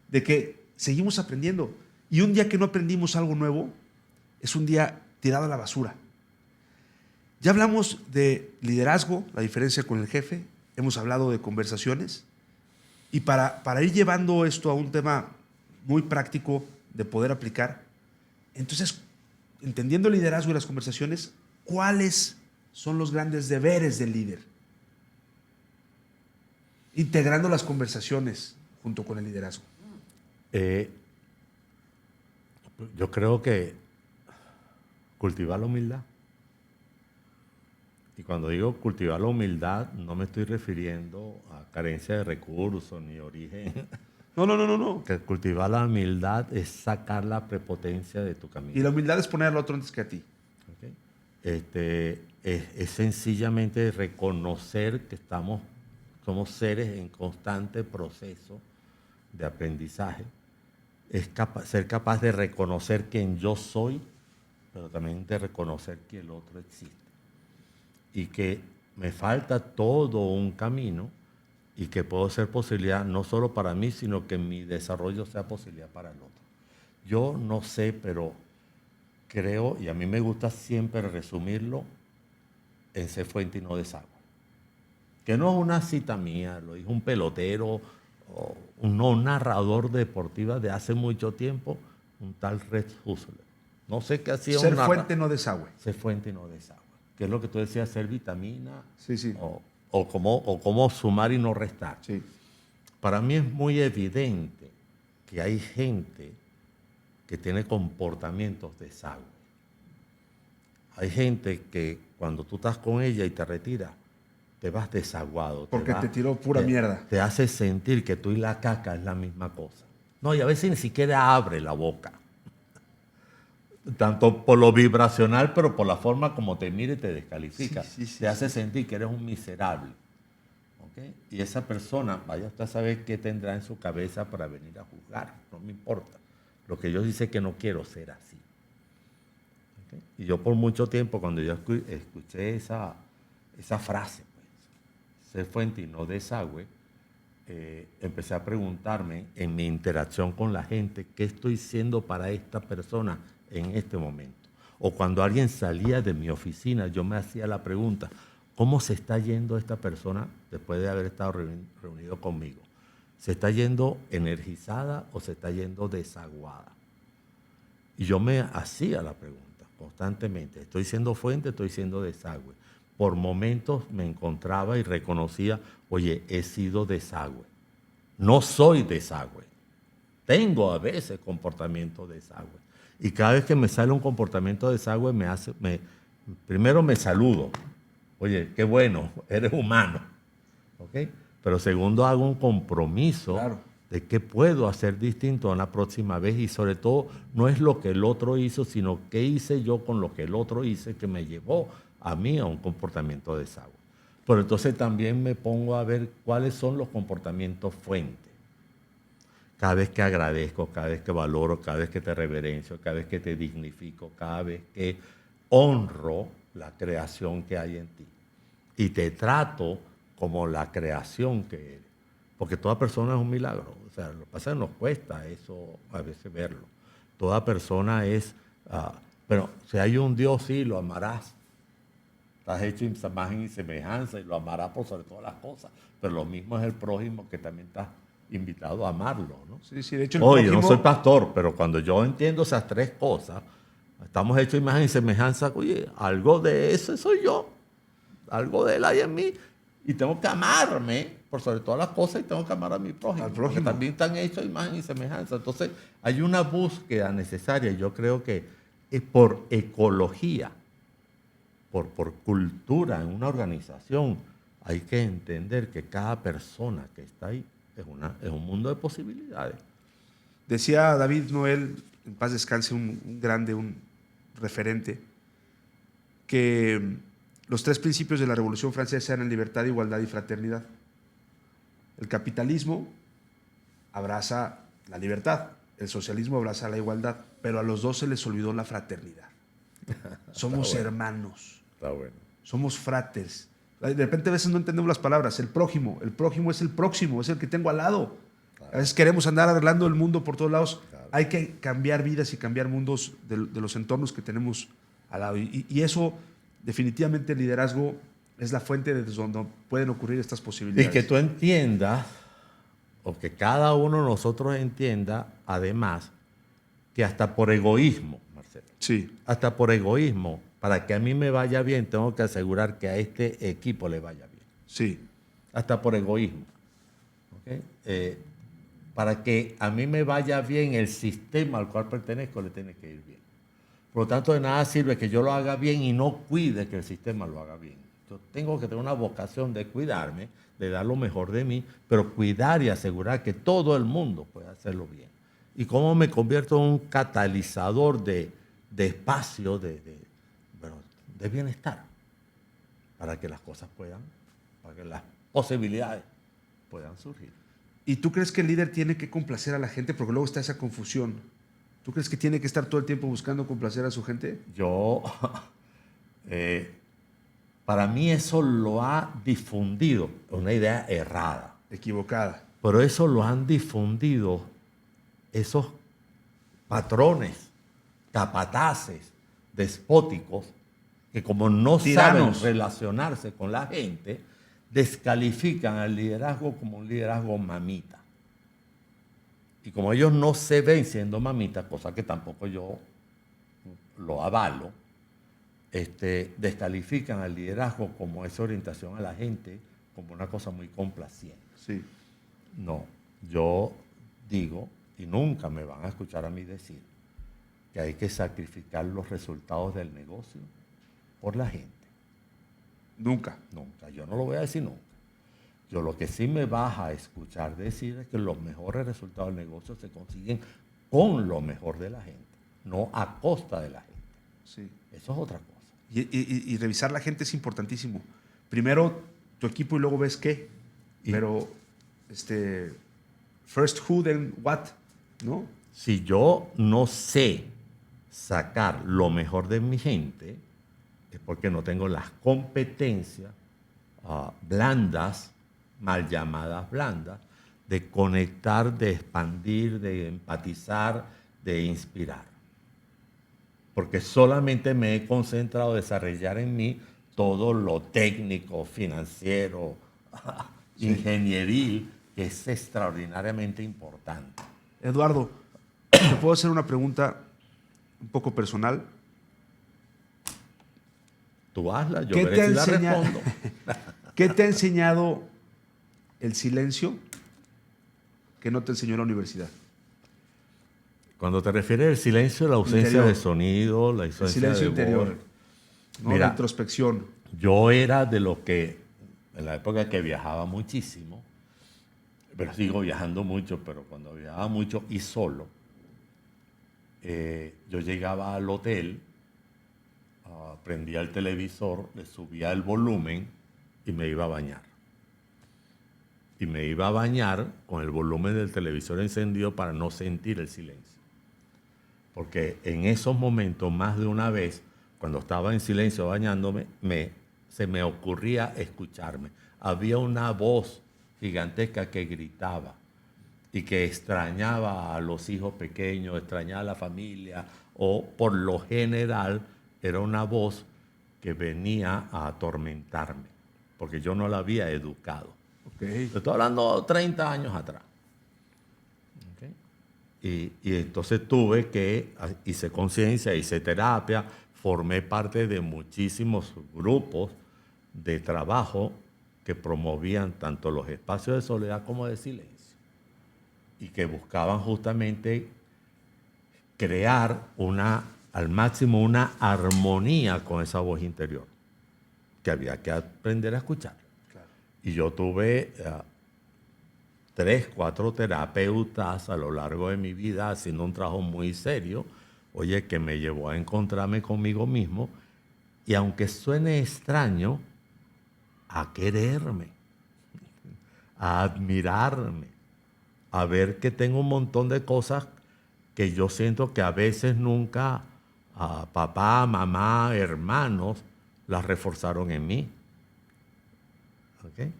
de que seguimos aprendiendo. Y un día que no aprendimos algo nuevo, es un día tirado a la basura. Ya hablamos de liderazgo, la diferencia con el jefe, hemos hablado de conversaciones, y para ir llevando esto a un tema muy práctico de poder aplicar, entonces, entendiendo el liderazgo y las conversaciones, ¿cuáles son los grandes deberes del líder? Integrando las conversaciones junto con el liderazgo. Yo creo que cultivar la humildad. Y cuando digo cultivar la humildad, no me estoy refiriendo a carencia de recursos ni origen. No. Que cultivar la humildad es sacar la prepotencia de tu camino. Y la humildad es poner al otro antes que a ti. Okay. Es sencillamente reconocer que somos seres en constante proceso de aprendizaje. Es ser capaz de reconocer quién yo soy, pero también de reconocer que el otro existe. Y que me falta todo un camino y que puedo ser posibilidad no solo para mí, sino que mi desarrollo sea posibilidad para el otro. Yo no sé, pero creo, y a mí me gusta siempre resumirlo, en ser fuente y no desagüe. Que no es una cita mía, lo dijo un pelotero, o un narrador deportivo de hace mucho tiempo, un tal Red Hustler. No sé qué hacía Ser fuente, no desagüe. Ser fuente y no desagüe. Que es lo que tú decías, ser vitamina. Sí. O cómo sumar y no restar. Sí. Para mí es muy evidente que hay gente que tiene comportamientos desagüe. Hay gente que cuando tú estás con ella y te retiras, te vas desaguado. Porque te tiró pura mierda. Te hace sentir que tú y la caca es la misma cosa. No, y a veces ni siquiera abre la boca. Tanto por lo vibracional, pero por la forma como te mira y te descalifica. Te hace sentir que eres un miserable. ¿Okay? Y esa persona, vaya usted a saber qué tendrá en su cabeza para venir a juzgar. No me importa. Lo que yo dice que no quiero ser así. ¿Okay? Y yo por mucho tiempo, cuando yo escuché esa frase, pues, ser fuente y no desagüe, empecé a preguntarme en mi interacción con la gente, ¿qué estoy siendo para esta persona en este momento? O cuando alguien salía de mi oficina, yo me hacía la pregunta, ¿cómo se está yendo esta persona después de haber estado reunido conmigo? ¿Se está yendo energizada o se está yendo desaguada? Y yo me hacía la pregunta constantemente. ¿Estoy siendo fuente? ¿Estoy siendo desagüe? Por momentos me encontraba y reconocía, oye, he sido desagüe. No soy desagüe. Tengo a veces comportamiento desagüe. Y cada vez que me sale un comportamiento desagüe, primero me saludo. Oye, qué bueno, eres humano. ¿Okay? Pero segundo, hago un compromiso de qué puedo hacer distinto a la próxima vez. Y sobre todo, no es lo que el otro hizo, sino qué hice yo con lo que el otro hizo que me llevó a mí a un comportamiento desagüe. Pero entonces también me pongo a ver cuáles son los comportamientos fuentes. Cada vez que agradezco, cada vez que valoro, cada vez que te reverencio, cada vez que te dignifico, cada vez que honro la creación que hay en ti. Y te trato como la creación que eres. Porque toda persona es un milagro. O sea, lo que pasa es que nos cuesta eso a veces verlo. Toda persona es... pero si hay un Dios, sí, lo amarás. Estás hecho imagen y semejanza y lo amarás por sobre todas las cosas. Pero lo mismo es el prójimo, que también estás invitado a amarlo, ¿no? Sí, sí, de hecho Oye, yo no soy pastor, pero cuando yo entiendo esas tres cosas, estamos hechos imagen y semejanza, oye, algo de eso soy yo, algo de él hay en mí, y tengo que amarme por sobre todas las cosas y tengo que amar a mi prójimo, porque también están hechos imagen y semejanza. Entonces, hay una búsqueda necesaria, yo creo que es por ecología, por cultura en una organización, hay que entender que cada persona que está ahí es un mundo de posibilidades. Decía David Noel, en paz descanse, un grande, un referente, que los tres principios de la Revolución Francesa eran libertad, igualdad y fraternidad. El capitalismo abraza la libertad, el socialismo abraza la igualdad, pero a los dos se les olvidó la fraternidad. Somos hermanos. Está bueno. Somos frates. De repente a veces no entendemos las palabras. El prójimo es el próximo, es el que tengo al lado. Claro. A veces queremos andar arreglando el mundo por todos lados. Claro. Hay que cambiar vidas y cambiar mundos de los entornos que tenemos al lado. Y eso, definitivamente, el liderazgo es la fuente desde donde pueden ocurrir estas posibilidades. Y que tú entiendas, o que cada uno de nosotros entienda, además, que hasta por egoísmo, Marcelo, sí, hasta por egoísmo, para que a mí me vaya bien, tengo que asegurar que a este equipo le vaya bien. Sí. Hasta por egoísmo. ¿Okay? Para que a mí me vaya bien el sistema al cual pertenezco, le tiene que ir bien. Por lo tanto, de nada sirve que yo lo haga bien y no cuide que el sistema lo haga bien. Yo tengo que tener una vocación de cuidarme, de dar lo mejor de mí, pero cuidar y asegurar que todo el mundo pueda hacerlo bien. ¿Y cómo me convierto en un catalizador de espacio, de bienestar? Para que las cosas para que las posibilidades puedan surgir. ¿Y tú crees que el líder tiene que complacer a la gente? Porque luego está esa confusión. ¿Tú crees que tiene que estar todo el tiempo buscando complacer a su gente? Para mí eso lo ha difundido, una idea errada. Equivocada. Pero eso lo han difundido esos patrones, capataces, despóticos, que como no tiranos saben relacionarse con la gente, descalifican al liderazgo como un liderazgo mamita. Y como ellos no se ven siendo mamitas, cosa que tampoco yo lo avalo, descalifican al liderazgo como esa orientación a la gente, como una cosa muy complaciente. Sí. No, yo digo, y nunca me van a escuchar a mí decir, que hay que sacrificar los resultados del negocio por la gente. Nunca. Nunca, yo no lo voy a decir nunca. Yo lo que sí me vas a escuchar decir es que los mejores resultados del negocio se consiguen con lo mejor de la gente, no a costa de la gente. Sí. Eso es otra cosa. Y revisar la gente es importantísimo. Primero tu equipo y luego ves qué. Pero, first who, then what, ¿no? Si yo no sé sacar lo mejor de mi gente, es porque no tengo las competencias blandas, mal llamadas blandas, de conectar, de expandir, de empatizar, de inspirar. Porque solamente me he concentrado en desarrollar en mí todo lo técnico, financiero, ingenieril, que es extraordinariamente importante. Eduardo, ¿te puedo hacer una pregunta un poco personal? Tú hazla, yo veré si la respondo. ¿Qué te ha enseñado el silencio que no te enseñó la universidad? Cuando te refieres al silencio, la ausencia Interior. de sonido, la ausencia El silencio de interior, voz. ¿no? Mira, La introspección. Yo era de los que, en la época que viajaba muchísimo, pero sigo viajando mucho, pero cuando viajaba mucho y solo, yo llegaba al hotel, prendía el televisor, le subía el volumen y me iba a bañar. Y me iba a bañar con el volumen del televisor encendido para no sentir el silencio. Porque en esos momentos, más de una vez, cuando estaba en silencio bañándome, se me ocurría escucharme. Había una voz gigantesca que gritaba y que extrañaba a los hijos pequeños, extrañaba a la familia, o por lo general era una voz que venía a atormentarme, porque yo no la había educado. Okay. Estoy hablando 30 años atrás. Okay. Y entonces hice conciencia, hice terapia, formé parte de muchísimos grupos de trabajo que promovían tanto los espacios de soledad como de silencio y que buscaban justamente crear al máximo una armonía con esa voz interior que había que aprender a escuchar. Claro. Y yo tuve 3, 4 terapeutas a lo largo de mi vida haciendo un trabajo muy serio, oye, que me llevó a encontrarme conmigo mismo y aunque suene extraño, a quererme, a admirarme, a ver que tengo un montón de cosas que yo siento que a veces nunca papá, mamá, hermanos las reforzaron en mí. ¿Okay?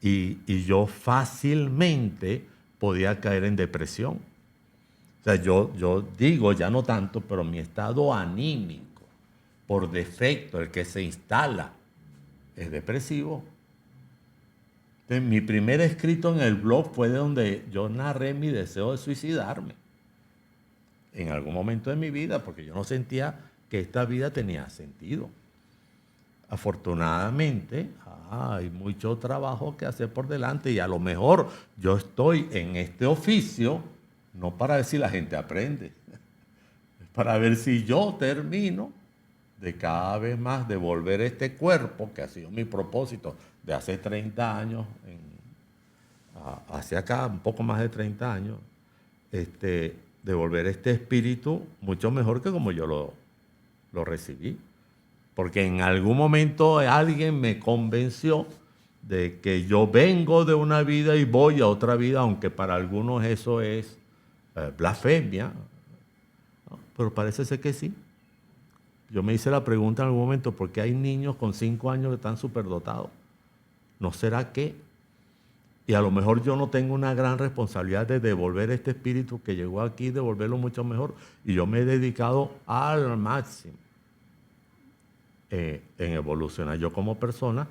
Y yo fácilmente podía caer en depresión. O sea, yo digo, ya no tanto, pero mi estado anímico, por defecto, el que se instala, es depresivo. Entonces, mi primer escrito en el blog fue de donde yo narré mi deseo de suicidarme en algún momento de mi vida, porque yo no sentía que esta vida tenía sentido. Afortunadamente, hay mucho trabajo que hacer por delante y a lo mejor yo estoy en este oficio no para ver si la gente aprende, es para ver si yo termino de cada vez más devolver este cuerpo, que ha sido mi propósito de hace 30 años, hacia acá, un poco más de 30 años, devolver este espíritu mucho mejor que como yo lo recibí. Porque en algún momento alguien me convenció de que yo vengo de una vida y voy a otra vida, aunque para algunos eso es blasfemia, ¿no? Pero parece ser que sí. Yo me hice la pregunta en algún momento, ¿por qué hay niños con 5 años que están superdotados? ¿No será que? Y a lo mejor yo no tengo una gran responsabilidad de devolver este espíritu que llegó aquí, devolverlo mucho mejor. Y yo me he dedicado al máximo en evolucionar yo como persona,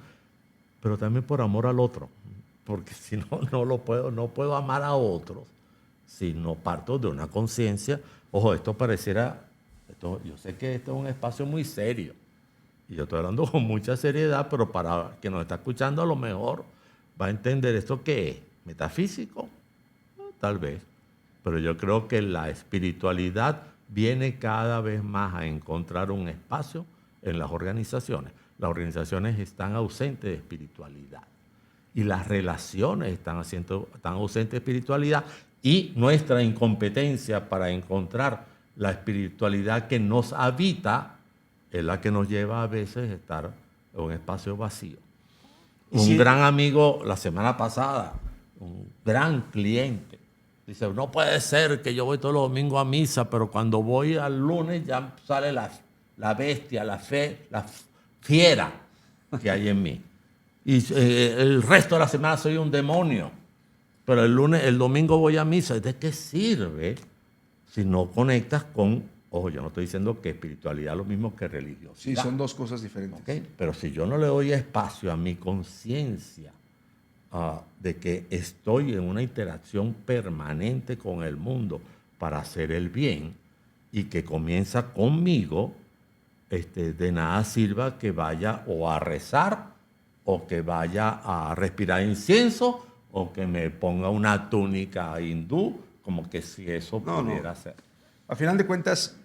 pero también por amor al otro. Porque si no, no puedo amar a otros si no parto de una conciencia. Ojo, esto pareciera... yo sé que esto es un espacio muy serio y yo estoy hablando con mucha seriedad, pero para quien nos está escuchando a lo mejor va a entender esto qué es, metafísico, tal vez, pero yo creo que la espiritualidad viene cada vez más a encontrar un espacio en las organizaciones. Las organizaciones están ausentes de espiritualidad y las relaciones están ausentes de espiritualidad y nuestra incompetencia para encontrar la espiritualidad que nos habita es la que nos lleva a veces a estar en un espacio vacío. Un gran amigo la semana pasada, un gran cliente, dice, no puede ser que yo voy todos los domingos a misa, pero cuando voy al lunes ya sale la bestia, la fiera que hay en mí. Y el resto de la semana soy un demonio, pero el domingo voy a misa. ¿De qué sirve si no conectas con Ojo, yo no estoy diciendo que espiritualidad es lo mismo que Sí, religiosidad. son dos cosas diferentes. ¿Ok? Pero si yo no le doy espacio a mi conciencia de que estoy en una interacción permanente con el mundo para hacer el bien y que comienza conmigo, de nada sirva que vaya o a rezar o que vaya a respirar incienso o que me ponga una túnica hindú, como que si eso No, pudiera no. ser. A final de cuentas,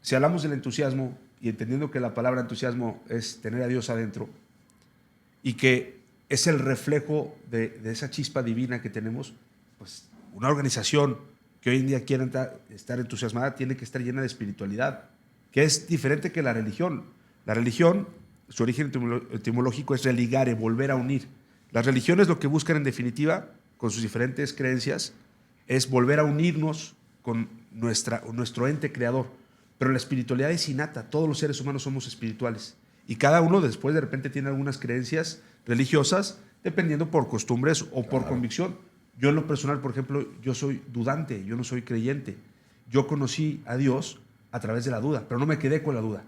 si hablamos del entusiasmo y entendiendo que la palabra entusiasmo es tener a Dios adentro y que es el reflejo de esa chispa divina que tenemos, pues una organización que hoy en día quiera estar entusiasmada tiene que estar llena de espiritualidad, que es diferente que la religión. La religión, su origen etimológico es religare, volver a unir. Las religiones lo que buscan en definitiva, con sus diferentes creencias, es volver a unirnos con nuestro ente creador. Pero la espiritualidad es innata, todos los seres humanos somos espirituales. Y cada uno después de repente tiene algunas creencias religiosas, dependiendo por costumbres o por convicción. Yo en lo personal, por ejemplo, yo soy dudante, yo no soy creyente. Yo conocí a Dios a través de la duda, pero no me quedé con la duda.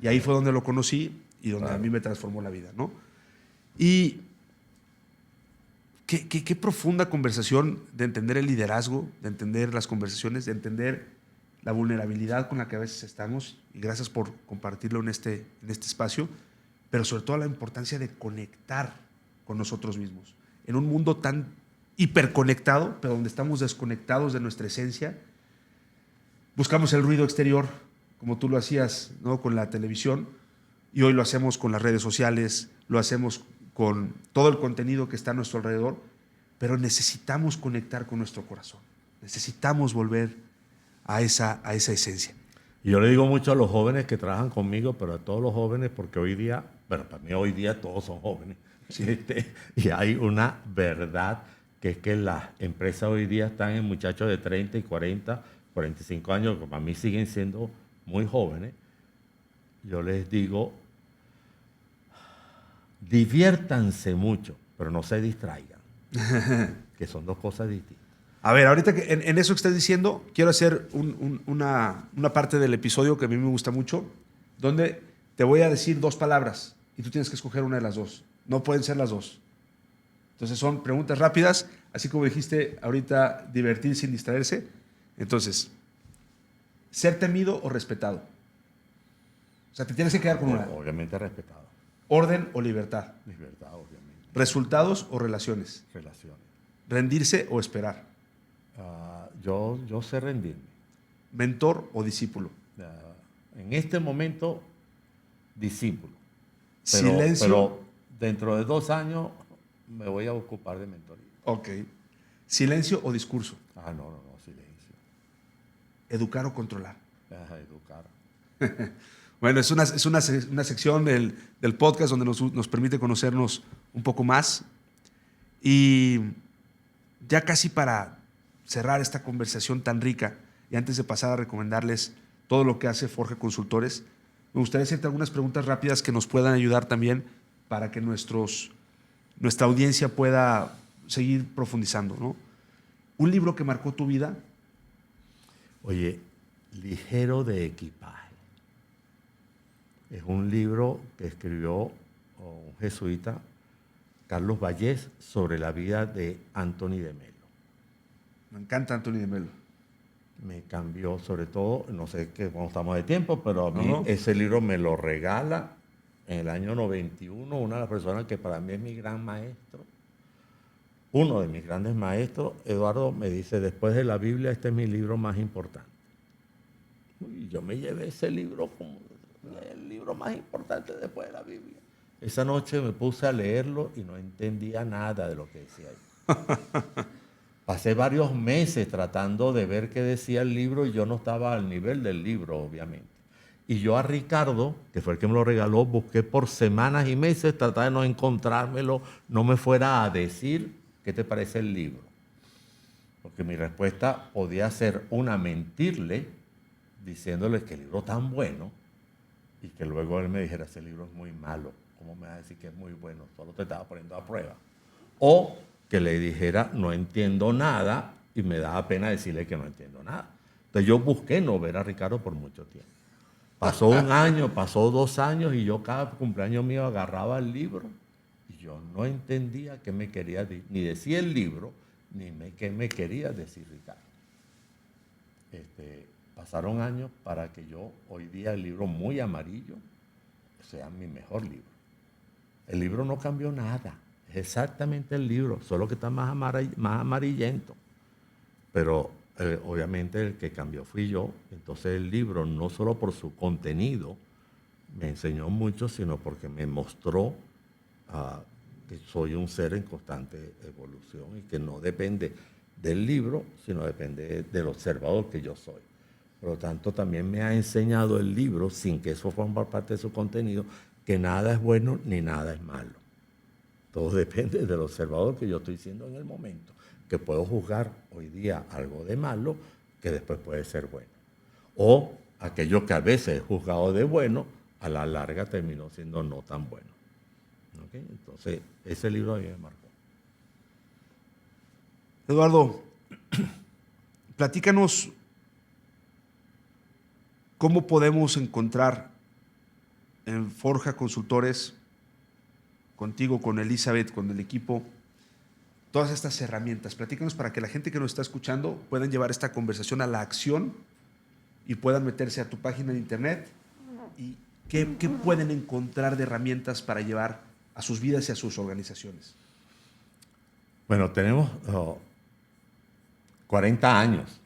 Y ahí fue donde lo conocí y donde a mí me transformó la vida, ¿no? Y qué profunda conversación de entender el liderazgo, de entender las conversaciones, de entender la vulnerabilidad con la que a veces estamos, y gracias por compartirlo en este espacio, pero sobre todo la importancia de conectar con nosotros mismos. En un mundo tan hiperconectado, pero donde estamos desconectados de nuestra esencia, buscamos el ruido exterior, como tú lo hacías, ¿no?, con la televisión, y hoy lo hacemos con las redes sociales, lo hacemos con todo el contenido que está a nuestro alrededor, pero necesitamos conectar con nuestro corazón, necesitamos volver a esa esencia. Y yo le digo mucho a los jóvenes que trabajan conmigo, pero a todos los jóvenes, porque hoy día, bueno, para mí hoy día todos son jóvenes, Sí. y hay una verdad que es que las empresas hoy día están en muchachos de 30 y 40, 45 años, que para mí siguen siendo muy jóvenes. Yo les digo, diviértanse mucho, pero no se distraigan, que son dos cosas distintas. A ver, ahorita que en eso que estás diciendo, quiero hacer una parte del episodio que a mí me gusta mucho, donde te voy a decir dos palabras y tú tienes que escoger una de las dos. No pueden ser las dos. Entonces son preguntas rápidas, así como dijiste ahorita, divertir sin distraerse. Entonces, ¿ser temido o respetado? O sea, te tienes que quedar con una. Obviamente respetado. ¿Orden o libertad? Libertad, obviamente. ¿Resultados o relaciones? Relaciones. ¿Rendirse o esperar? Yo sé rendirme. ¿Mentor o discípulo? En este momento, discípulo. ¿Silencio? Pero dentro de 2 años me voy a ocupar de mentoría. Ok. ¿Silencio o discurso? No, silencio. ¿Educar o controlar? Educar. Bueno, es una sección del podcast donde nos permite conocernos un poco más. Y ya casi para cerrar esta conversación tan rica, y antes de pasar a recomendarles todo lo que hace Forge Consultores, me gustaría hacerte algunas preguntas rápidas que nos puedan ayudar también para que nuestra audiencia pueda seguir profundizando, ¿no? ¿Un libro que marcó tu vida? Oye, Ligero de equipaje. Es un libro que escribió un jesuita, Carlos Vallés, sobre la vida de Anthony de Melo. Me encanta Anthony de Melo. Me cambió, sobre todo, no sé cómo estamos de tiempo, pero a mí No. ese libro me lo regala en el año 91 una de las personas que para mí es mi gran maestro, uno de mis grandes maestros. Eduardo me dice, después de la Biblia, este es mi libro más importante. Y yo me llevé ese libro como el libro más importante después de la Biblia. Esa noche me puse a leerlo y no entendía nada de lo que decía ahí. Pasé varios meses tratando de ver qué decía el libro y yo no estaba al nivel del libro, obviamente. Y yo a Ricardo, que fue el que me lo regaló, busqué por semanas y meses, tratar de no encontrármelo, no me fuera a decir qué te parece el libro. Porque mi respuesta podía ser una, mentirle, diciéndole que el libro tan bueno, y que luego él me dijera, ese libro es muy malo, ¿cómo me va a decir que es muy bueno? Solo te estaba poniendo a prueba. O que le dijera, no entiendo nada, y me daba pena decirle que no entiendo nada. Entonces yo busqué no ver a Ricardo por mucho tiempo. Pasó un año, pasó 2 años y yo cada cumpleaños mío agarraba el libro y yo no entendía qué me quería ni decía el libro, qué me quería decir Ricardo. Pasaron años para que yo hoy día el libro muy amarillo sea mi mejor libro. El libro no cambió nada, es exactamente el libro, solo que está más amarillento. Pero obviamente el que cambió fui yo. Entonces el libro, no solo por su contenido, me enseñó mucho, sino porque me mostró que soy un ser en constante evolución y que no depende del libro, sino depende del observador que yo soy. Por lo tanto, también me ha enseñado el libro, sin que eso forme parte de su contenido, que nada es bueno ni nada es malo. Todo depende del observador que yo estoy siendo en el momento, que puedo juzgar hoy día algo de malo que después puede ser bueno. O aquello que a veces he juzgado de bueno, a la larga terminó siendo no tan bueno. ¿Okay? Entonces, ese libro a mí me marcó. Eduardo, platícanos cómo podemos encontrar en Forja Consultores, contigo, con Elizabeth, con el equipo, todas estas herramientas. Platícanos para que la gente que nos está escuchando puedan llevar esta conversación a la acción y puedan meterse a tu página de internet y qué pueden encontrar de herramientas para llevar a sus vidas y a sus organizaciones. Bueno, tenemos 40 años.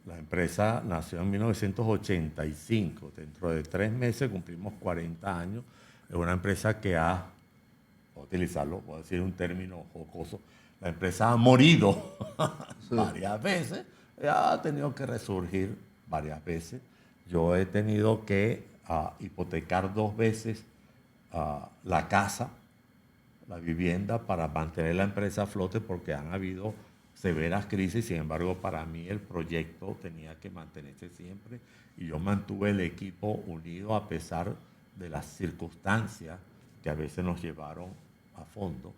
La empresa nació en 1985. Dentro de 3 meses cumplimos 40 años. Es una empresa que voy a utilizarlo, voy a decir un término jocoso, la empresa ha morido varias veces, ha tenido que resurgir varias veces. Yo he tenido que hipotecar 2 veces la casa, la vivienda, para mantener la empresa a flote, porque han habido severas crisis. Sin embargo, para mí el proyecto tenía que mantenerse siempre y yo mantuve el equipo unido a pesar de las circunstancias que a veces nos llevaron a fondo.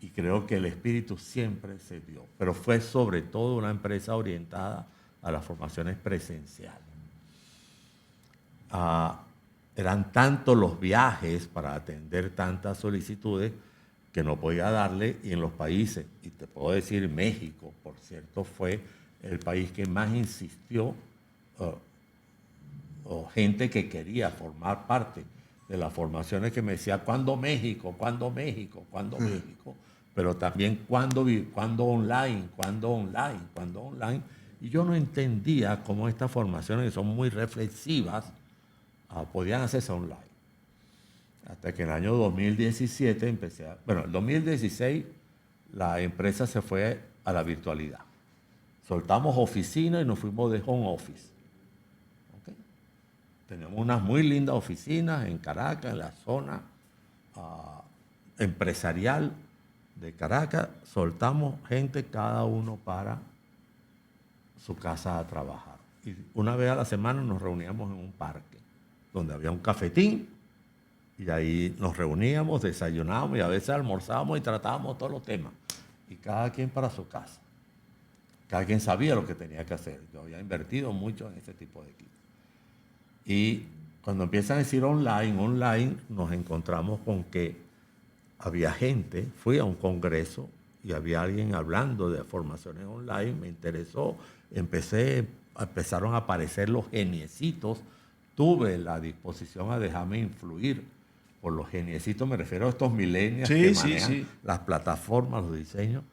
Y creo que el espíritu siempre se dio, pero fue sobre todo una empresa orientada a las formaciones presenciales. Eran tantos los viajes para atender tantas solicitudes que no podía darle, y en los países, y te puedo decir México, por cierto, fue el país que más insistió, o gente que quería formar parte de las formaciones, que me decía, ¿cuándo México? ¿Cuándo México? ¿Cuándo México? Pero también ¿cuándo online? ¿Cuándo online? ¿Cuándo online? Y yo no entendía cómo estas formaciones, que son muy reflexivas, podían hacerse online. Hasta que en el año 2017 el 2016 la empresa se fue a la virtualidad. Soltamos oficina y nos fuimos de home office. ¿Okay? Tenemos unas muy lindas oficinas en Caracas, en la zona empresarial de Caracas. Soltamos gente, cada uno para su casa a trabajar. Y una vez a la semana nos reuníamos en un parque donde había un cafetín, y ahí nos reuníamos, desayunábamos y a veces almorzábamos y tratábamos todos los temas. Y cada quien para su casa. Cada quien sabía lo que tenía que hacer. Yo había invertido mucho en ese tipo de equipos. Y cuando empiezan a decir online, nos encontramos con que había gente. Fui a un congreso y había alguien hablando de formaciones online, me interesó, empezaron a aparecer los geniecitos. Tuve la disposición a dejarme influir por los geniecitos, me refiero a estos millennials que manejan las plataformas, los diseños,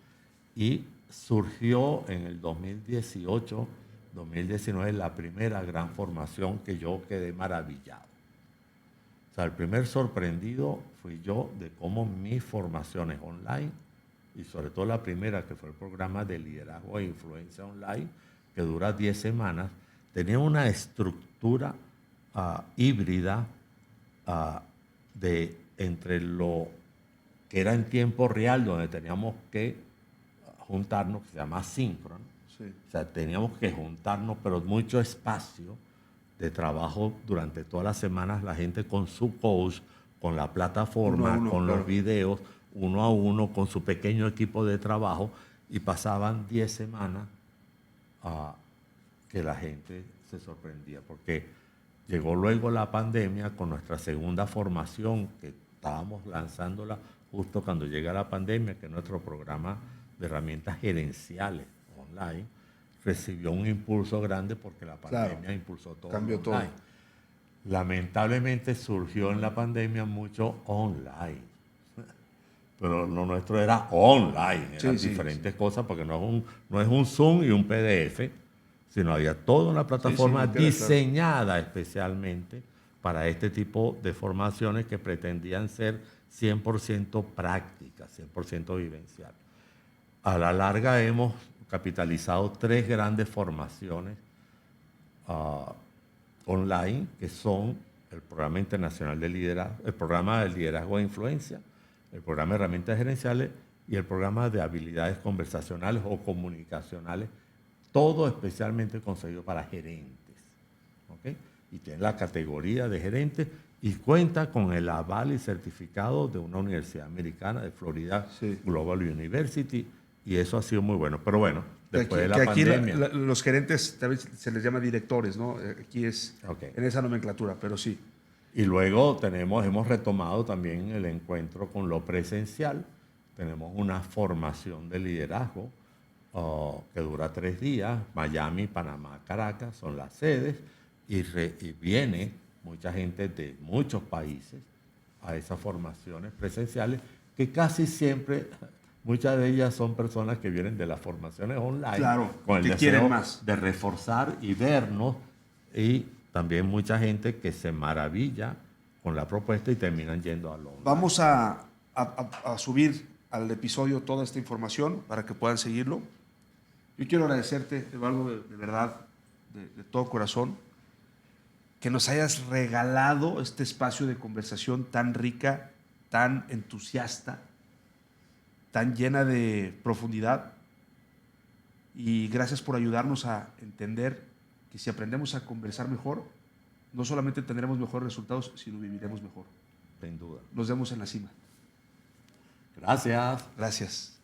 y surgió en el 2018, 2019 la primera gran formación que yo quedé maravillado. O sea, el primer sorprendido fui yo de cómo mis formaciones online, y sobre todo la primera, que fue el programa de liderazgo e influencia online, que dura 10 semanas, tenía una estructura híbrida entre lo que era en tiempo real, donde teníamos que juntarnos, que se llama síncrono. Sí. O sea, teníamos que juntarnos, pero mucho espacio de trabajo durante todas las semanas, la gente con su coach, con la plataforma, con los videos, uno a uno, con su pequeño equipo de trabajo, y pasaban 10 semanas que la gente se sorprendía, porque llegó luego la pandemia con nuestra segunda formación, que estábamos lanzándola justo cuando llega la pandemia, que es nuestro programa de herramientas gerenciales online, recibió un impulso grande porque la pandemia impulsó todo cambió online. todo. Lamentablemente surgió en la pandemia mucho online, pero lo nuestro era online, eran diferentes cosas, porque no es un Zoom y un PDF, sino había toda una plataforma diseñada especialmente para este tipo de formaciones que pretendían ser 100% prácticas, 100% vivencial. A la larga hemos capitalizado 3 grandes formaciones online, que son el Programa Internacional de Liderazgo, el Programa de Liderazgo e Influencia, el Programa de Herramientas Gerenciales y el Programa de Habilidades Conversacionales o Comunicacionales, todo especialmente concebido para gerentes. ¿Okay? Y tiene la categoría de gerentes y cuenta con el aval y certificado de una universidad americana, de Florida Global University, y eso ha sido muy bueno. Pero bueno, después de la pandemia... Aquí los gerentes también se les llama directores, ¿no? Aquí es en esa nomenclatura, pero sí. Y luego hemos retomado también el encuentro con lo presencial. Tenemos una formación de liderazgo que dura 3 días. Miami, Panamá, Caracas son las sedes. Y viene mucha gente de muchos países a esas formaciones presenciales, que casi siempre, muchas de ellas son personas que vienen de las formaciones online, con el deseo de reforzar y vernos, y también mucha gente que se maravilla con la propuesta y terminan yendo a Londres. Vamos a subir al episodio toda esta información para que puedan seguirlo. Yo quiero agradecerte, Eduardo, de verdad, de todo corazón, que nos hayas regalado este espacio de conversación tan rica, tan entusiasta, tan llena de profundidad. Y gracias por ayudarnos a entender que si aprendemos a conversar mejor, no solamente tendremos mejores resultados, sino viviremos mejor. Sin duda. Nos vemos en la cima. Gracias. Gracias.